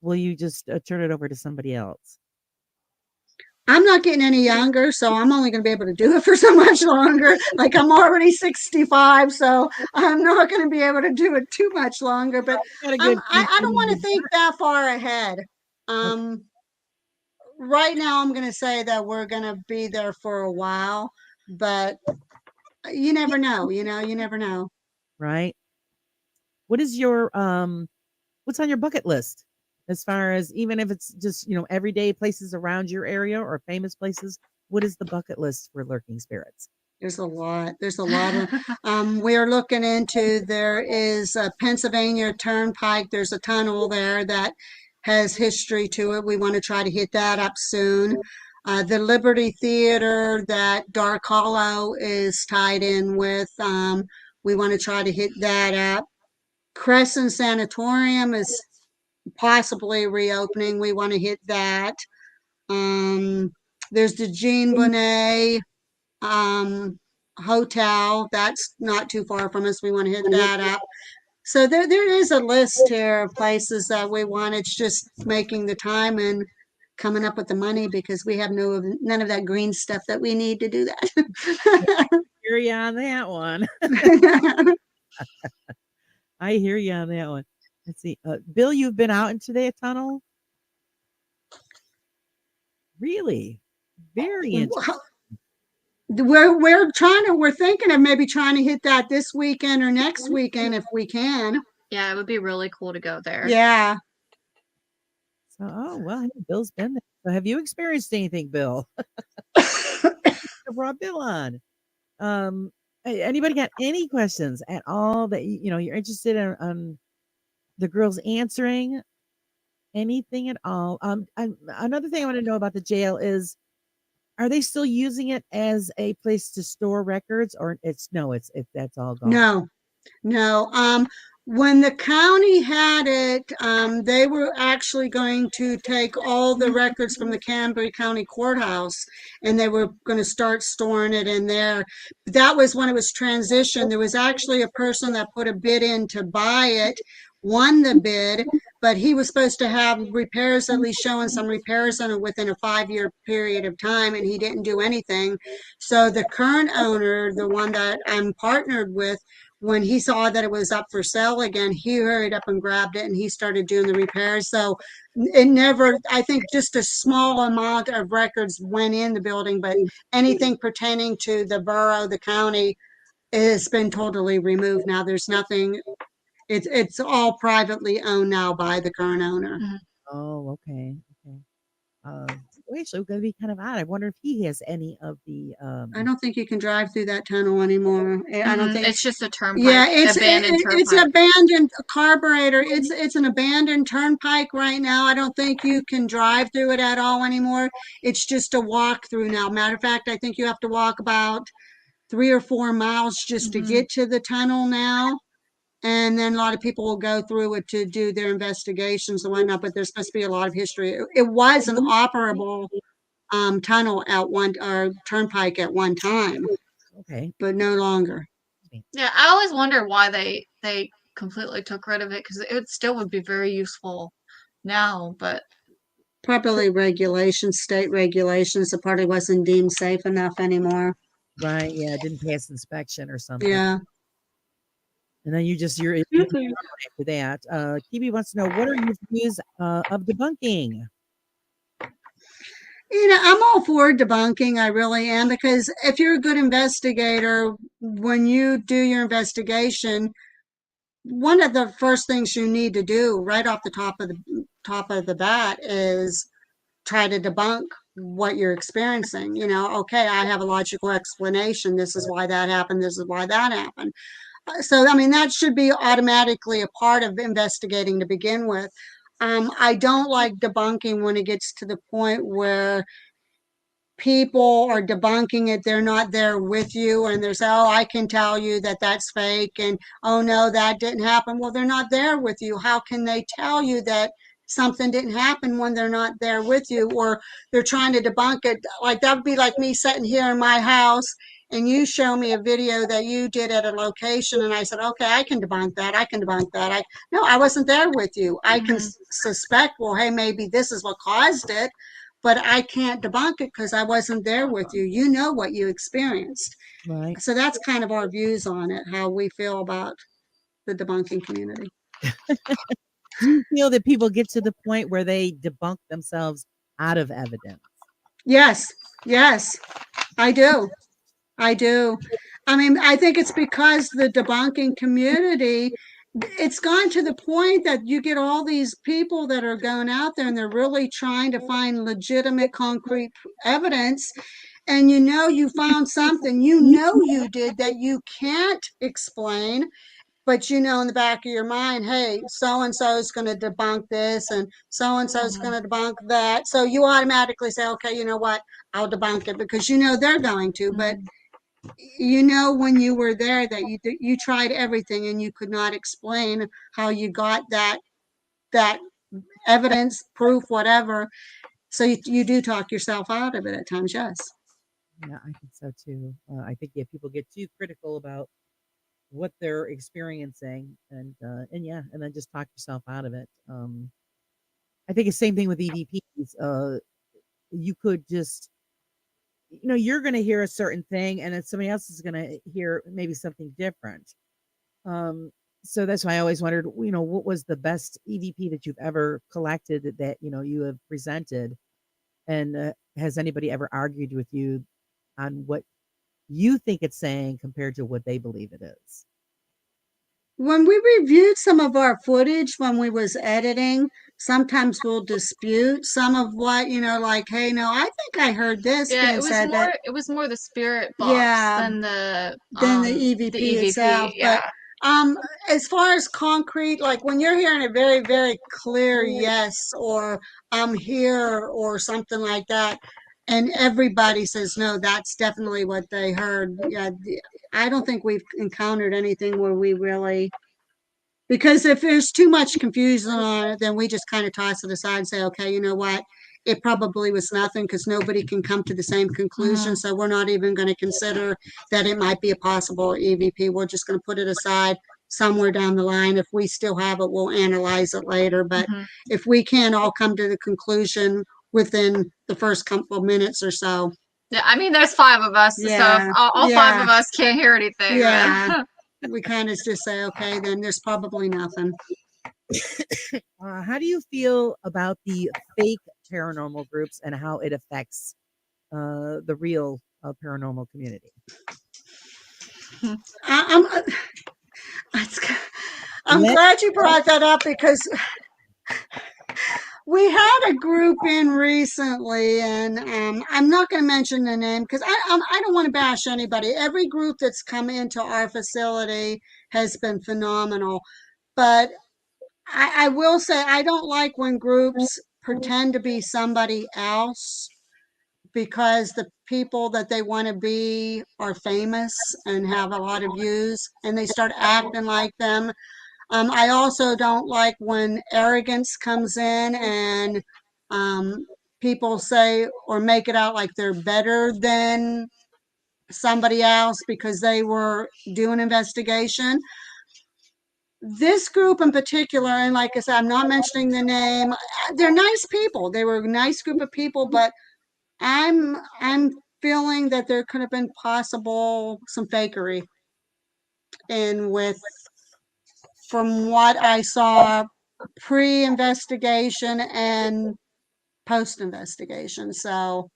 will you just turn it over to somebody else? I'm not getting any younger, so I'm only going to be able to do it for so much longer. Like I'm already 65, so I'm not going to be able to do it too much longer. But Got a good I don't want to think that far ahead. Right now, I'm going to say that we're going to be there for a while, but you never know. You never know. right. What is your what's on your bucket list as far as even if it's just everyday places around your area or famous places? What is the bucket list for lurking spirits? There's a lot. There's a lot of. We are looking into. There is a Pennsylvania Turnpike. There's a tunnel there that has history to it. We want to try to hit that up soon. The Liberty Theater that Dark Hollow is tied in with. We want to try to hit that up. Crescent Sanatorium is possibly reopening. We want to hit that. There's the Jean Bonnet hotel. That's not too far from us. We want to hit that up. So there is a list here of places that we want. It's just making the time and coming up with the money because we have none of that green stuff that we need to do that. Hear you on that one. I hear you on that one. Let's see. Bill, you've been out into the tunnel? Really? Very interesting. We're thinking of maybe trying to hit that this weekend or next weekend if we can. Yeah, it would be really cool to go there. Yeah. So, oh well, hey, Bill's been there. So have you experienced anything, Bill? I brought Bill on. Anybody got any questions at all that you're interested in on the girls answering? Anything at all? Another thing I want to know about the jail is, are they still using it as a place to store records, or it's that's all gone? No. When the county had it, they were actually going to take all the records from the Canterbury County Courthouse and they were going to start storing it in there. That was when it was transitioned. There was actually a person that put a bid in to buy it, won the bid, but he was supposed to have repairs, at least showing some repairs on it within a 5-year period of time, and he didn't do anything. So the current owner, the one that I'm partnered with, when he saw that it was up for sale again, he hurried up and grabbed it and he started doing the repairs. So it never, I think just a small amount of records went in the building, but anything pertaining to the borough, the county, has been totally removed. Now there's nothing, it's all privately owned now by the current owner. Oh, okay. Actually, going to be kind of odd. I wonder if he has any of the. I don't think you can drive through that tunnel anymore. I don't think it's just a turnpike. Yeah, abandoned turnpike. It's abandoned carburetor. It's an abandoned turnpike right now. I don't think you can drive through it at all anymore. It's just a walk through now. Matter of fact, I think you have to walk about 3 or 4 miles just to get to the tunnel now. And then a lot of people will go through it to do their investigations and whatnot, but there's supposed to be a lot of history. It was an operable tunnel at one, or turnpike at one time. Okay. But no longer. Yeah, I always wonder why they completely took rid of it, because it still would be very useful now, but probably regulations, state regulations. The party wasn't deemed safe enough anymore. Right. Yeah. It didn't pass inspection or something. Yeah. And then you're after that. Kiwi wants to know, what are your views of debunking? I'm all for debunking. I really am, because if you're a good investigator, when you do your investigation, one of the first things you need to do right off the top of the bat is try to debunk what you're experiencing. Okay, I have a logical explanation. This is why that happened. This is why that happened. So, I mean, that should be automatically a part of investigating to begin with. I don't like debunking when it gets to the point where people are debunking it. They're not there with you, and there's, oh, I can tell you that that's fake, and oh no, that didn't happen. Well, they're not there with you. How can they tell you that something didn't happen when they're not there with you, or they're trying to debunk it? Like, that would be like me sitting here in my house and you show me a video that you did at a location, and I said, okay, I can debunk that, I can debunk that. No, I wasn't there with you. I can suspect, well, hey, maybe this is what caused it, but I can't debunk it because I wasn't there with you. You know what you experienced. Right. So that's kind of our views on it, how we feel about the debunking community. Do you feel that people get to the point where they debunk themselves out of evidence? Yes, yes, I do. I do. I mean, I think it's because the debunking community, it's gone to the point that you get all these people that are going out there and they're really trying to find legitimate, concrete evidence. And you found something, you did that you can't explain, but in the back of your mind, hey, so and so is going to debunk this, and so is going to debunk that. So you automatically say, okay, you know what? I'll debunk it because they're going to. But when you were there, that you tried everything and you could not explain how you got that evidence, proof, whatever. So you do talk yourself out of it at times. Yes. Yeah, I think so too. I think people get too critical about what they're experiencing, and yeah, and then just talk yourself out of it. I think the same thing with EVPs. You could just, you're going to hear a certain thing, and then somebody else is going to hear maybe something different. So that's why I always wondered, what was the best EVP that you've ever collected that you have presented, and has anybody ever argued with you on what you think it's saying compared to what they believe it is? When we reviewed some of our footage when we was editing, sometimes we'll dispute some of what, like, hey, no, I think I heard this Yeah, being said that, it was more the spirit box yeah, than than the the EVP itself. EVP. But Yeah. as far as concrete, like when you're hearing a very, very clear yes, or I'm here, or something like that, and everybody says no, that's definitely what they heard. Yeah, I don't think we've encountered anything where we really, because if there's too much confusion on it, then we just kind of toss it aside and say, okay, you know what? It probably was nothing because nobody can come to the same conclusion. So we're not even going to consider that it might be a possible EVP. We're just going to put it aside somewhere down the line. If we still have it, we'll analyze it later. But if we can't all come to the conclusion within the first couple of minutes or so. Yeah, I mean, there's 5 of us, so if all 5 of us can't hear anything. Yeah. We kind of just say, okay, then there's probably nothing. How do you feel about the fake paranormal groups and how it affects the real paranormal community? I'm glad you brought that up because we had a group in recently, and I'm not going to mention the name because I don't want to bash anybody. Every group that's come into our facility has been phenomenal, but I will say I don't like when groups pretend to be somebody else because the people that they want to be are famous and have a lot of views, and they start acting like them. I also don't like when arrogance comes in and people say or make it out like they're better than somebody else because they were doing investigation. This group in particular, and like I said, I'm not mentioning the name, they're nice people. They were a nice group of people, but I'm feeling that there could have been possible some fakery in with, from what I saw pre-investigation and post-investigation. So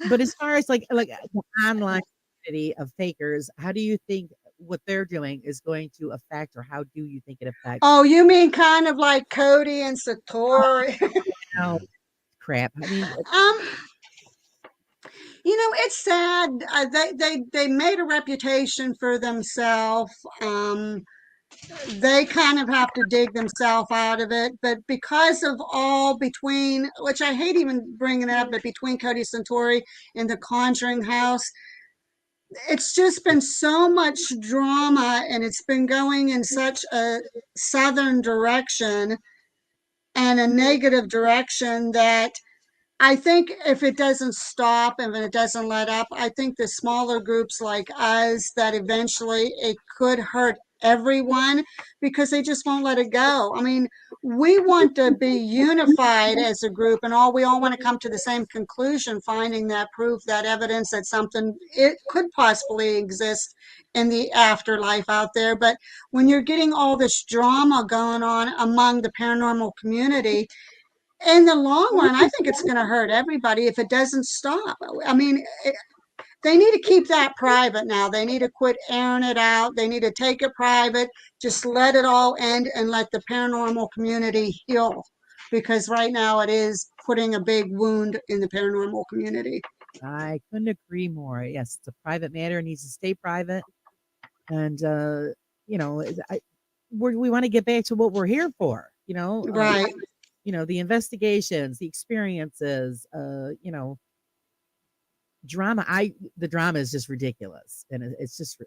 but as far as like the online community of fakers, how do you think what they're doing is going to affect, or how do you think it affects? Oh, you mean kind of like Cody and Satori? crap. I mean, Um, it's sad. They made a reputation for themselves. They kind of have to dig themselves out of it. But because of all between, which I hate even bringing it up, but between Cody Santori and the Conjuring House, it's just been so much drama, and it's been going in such a southern direction and a negative direction that I think if it doesn't stop and if it doesn't let up, I think the smaller groups like us that eventually it could hurt everyone because they just won't let it go. I mean, we want to be unified as a group and we all want to come to the same conclusion, finding that proof, that evidence that something it could possibly exist in the afterlife out there. But when you're getting all this drama going on among the paranormal community, in the long run, I think it's going to hurt everybody if it doesn't stop. I mean, they need to keep that private now. They need to quit airing it out. They need to take it private, just let it all end and let the paranormal community heal. Because right now it is putting a big wound in the paranormal community. I couldn't agree more. Yes, it's a private matter. It needs to stay private. And, we want to get back to what we're here for, Right. The investigations, the experiences, drama. The drama is just ridiculous, and it's just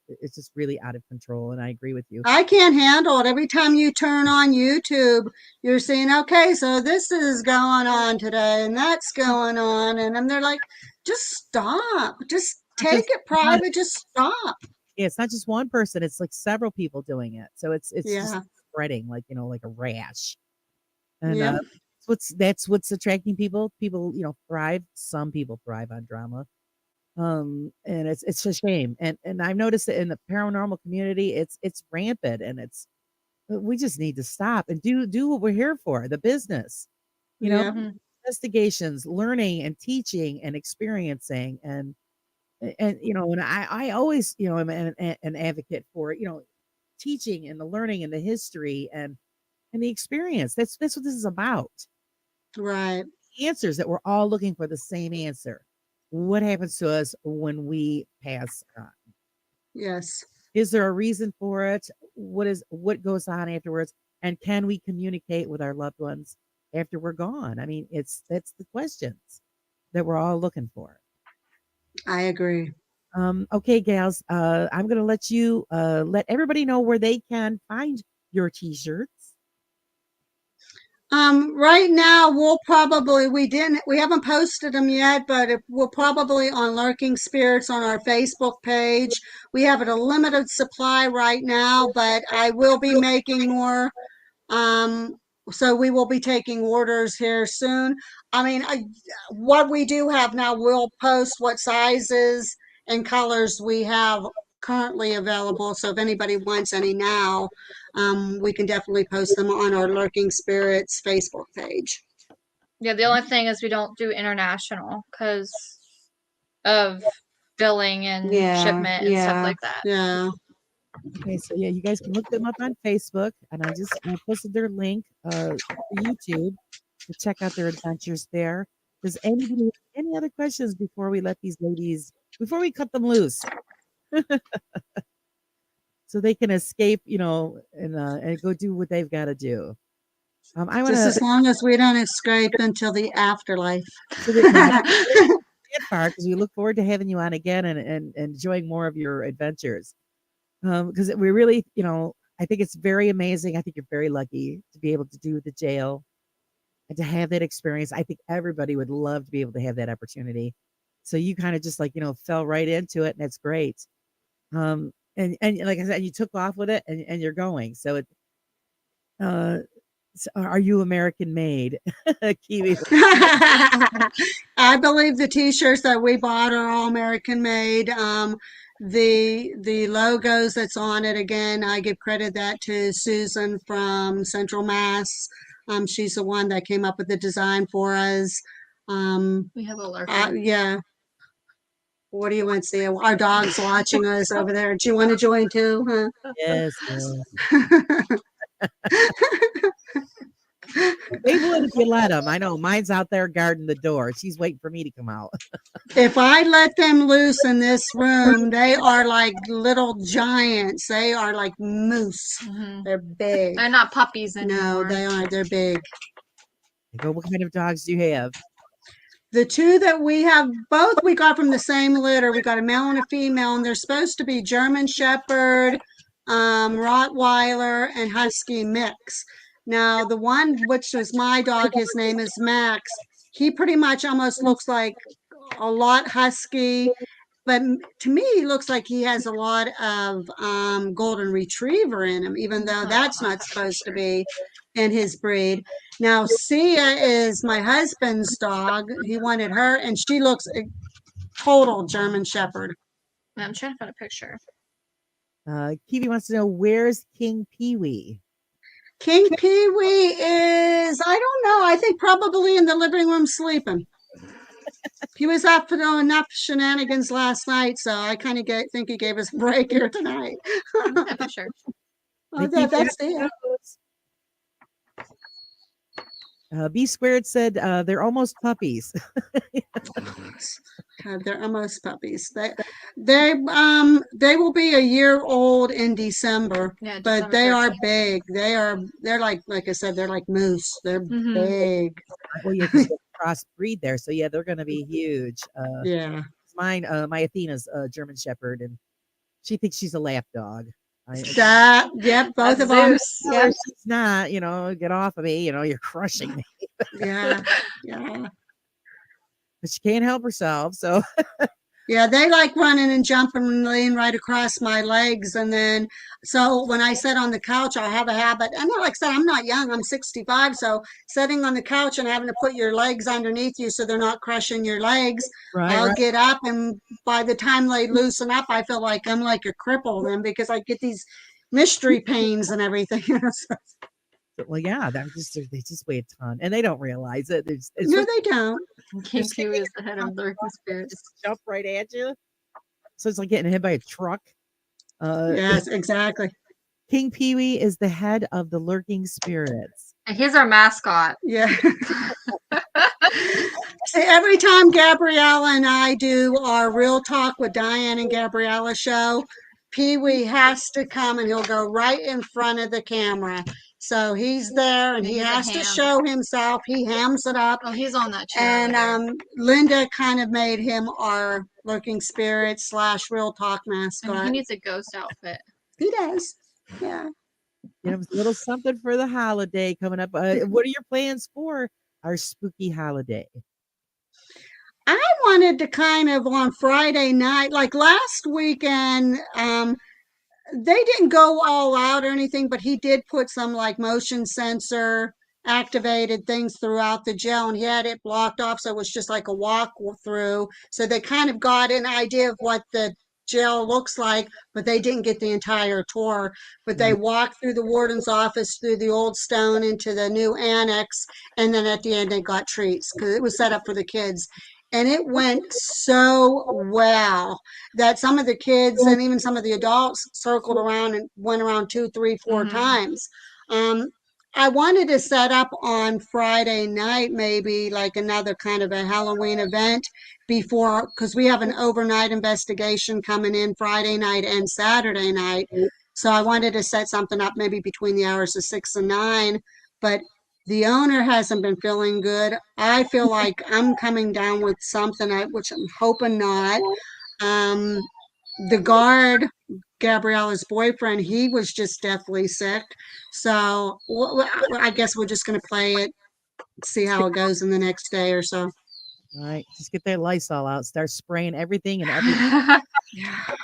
really out of control. And I agree with you. I can't handle it. Every time you turn on YouTube, you're seeing, okay, so this is going on today, and that's going on, and then they're like, just stop, just take it private, just stop. Yeah, it's not just one person; it's like several people doing it. So it's Yeah. just spreading like like a rash. And Yeah. that's what's attracting people. People, thrive. Some people thrive on drama. And it's a shame. And I've noticed that in the paranormal community, it's rampant, and we just need to stop and do what we're here for, the business. Yeah. Investigations, learning and teaching and experiencing and and I always, am an advocate for, teaching and the learning and the history and the experience. That's what this is about. Right. Answers that we're all looking for, the same answer. What happens to us when we pass on? Yes. Is there a reason for it? What goes on afterwards? And can we communicate with our loved ones after we're gone? I mean, that's the questions that we're all looking for. I agree. Okay, gals, I'm going to let you let everybody know where they can find your t-shirts. Right now we haven't posted them yet, but we'll probably on Lurking Spirits on our Facebook page. We have a limited supply right now, but I will be making more. So we will be taking orders here soon. I mean, what we do have now, we'll post what sizes and colors we have currently available. So if anybody wants any now, we can definitely post them on our Lurking Spirits Facebook page. Yeah, the only thing is we don't do international because of billing and shipment and stuff like that. Yeah. Okay, so yeah, you guys can look them up on Facebook, and I posted their link for YouTube to check out their adventures there. Does anybody have any other questions before we cut them loose? So they can escape, and go do what they've got to do. Just as long as we don't escape until the afterlife. So that far, because we look forward to having you on again and enjoying more of your adventures. Because we really, I think it's very amazing. I think you're very lucky to be able to do the jail and to have that experience. I think everybody would love to be able to have that opportunity. So you kind of just fell right into it, and it's great. And like I said, you took off with it, and you're going. So so are you American made? Kiwi. I believe the t-shirts that we bought are all American made. The logos that's on it, again, I give credit that to Susan from Central Mass. She's the one that came up with the design for us. We have a lurker. Yeah. What do you want to say? Our dog's watching us over there. Do you want to join too? Huh? Yes. They would if you let them. I know mine's out there guarding the door. She's waiting for me to come out. If I let them loose in this room, they are like little giants. They are like moose. Mhm. They're big. They're not puppies No, anymore. they are. They're big. I go, what kind of dogs do you have? The two that we have, both we got from the same litter. We got a male and a female, and they're supposed to be German Shepherd, Rottweiler, and Husky mix. Now, the one which is my dog, his name is Max. He pretty much almost looks like a lot husky, but to me, he looks like he has a lot of golden retriever in him, even though that's not supposed to be in his breed. Now, Sia is my husband's dog. He wanted her, and she looks a total German Shepherd. I'm trying to find a picture. Kiwi wants to know, where's King Pee Wee? King Pee Wee is, I don't know, I think probably in the living room sleeping. He was up for enough shenanigans last night, so I kind of think he gave us a break here tonight. That picture. Oh, They keep that's asking it. those. B Squared said they're almost puppies. God, they're almost puppies. They will be a year old in December, Yeah, but December they are 13th. big. They're like I said, they're like moose. They're Mhm. big. Well, yeah, because crossbreed there, so yeah, they're going to be huge. Yeah. Mine, my Athena's a German Shepherd, and she thinks she's a lap dog. Yep, both That's of them. Zeus. Yep. She's not, get off of me, you're crushing me. Yeah. Yeah. But she can't help herself, so Yeah, they like running and jumping and laying right across my legs. And then, so when I sit on the couch, I have a habit. And like I said, I'm not young, I'm 65. So sitting on the couch and having to put your legs underneath you so they're not crushing your legs, right, I'll right. get up. And by the time they loosen up, I feel like I'm like a cripple then because I get these mystery pains and everything. Well, yeah, they just weigh a ton, and they don't realize it. It's No, just, they don't. King Pee Wee is the head of Lurking Spirits. just jump right at you. So it's like getting hit by a truck. Yes, exactly. King Pee Wee is the head of the Lurking Spirits. And he's our mascot. Yeah. See, every time Gabriella and I do our Real Talk with Diane and Gabriella show, Pee Wee has to come and he'll go right in front of the camera. So he's there and he He's a has to ham. show himself. He hams it up. Oh, he's on that chair. And over there. Linda kind of made him our Lurking Spirit / Real Talk And he mascot. needs a ghost outfit. He does. Yeah. A little something for the holiday coming up. What are your plans for our spooky holiday? I wanted to kind of on Friday night, like last weekend, they didn't go all out or anything, but he did put some like motion sensor activated things throughout the jail and he had it blocked off. So it was just like a walk through. So they kind of got an idea of what the jail looks like, but they didn't get the entire tour. But they walked through the warden's office, through the old stone into the new annex. And then at the end, they got treats because it was set up for the kids. And it went so well that some of the kids and even some of the adults circled around and went around 2, 3, 4 times. I wanted to set up on Friday night, maybe like another kind of a Halloween event before, because we have an overnight investigation coming in Friday night and Saturday night. So I wanted to set something up maybe between the hours of 6 and 9, but the owner hasn't been feeling good. I feel like I'm coming down with something, which I'm hoping not. The guard, Gabriella's boyfriend, he was just deathly sick. So I guess we're just going to play it, see how it goes in the next day or so. All right, just get that Lysol out, start spraying everything and everything. That's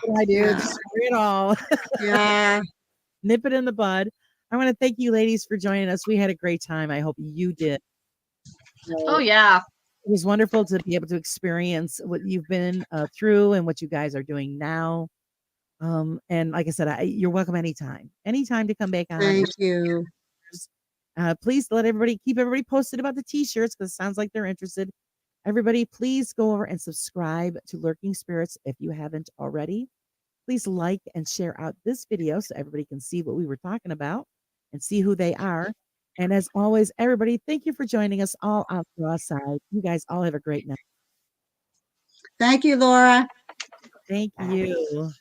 what I do. Yeah. Just spray it all. Yeah. Nip it in the bud. I want to thank you ladies for joining us. We had a great time. I hope you did. Oh, yeah. It was wonderful to be able to experience what you've been through and what you guys are doing now. And like I said, you're welcome anytime to come back on. Thank you. Please keep everybody posted about the t-shirts because it sounds like they're interested. Everybody, please go over and subscribe to Lurking Spirits if you haven't already. Please like and share out this video so everybody can see what we were talking about and see who they are. And as always, everybody, thank you for joining us all on the Raw Side. You guys all have a great night. Thank you, Laura. Thank you.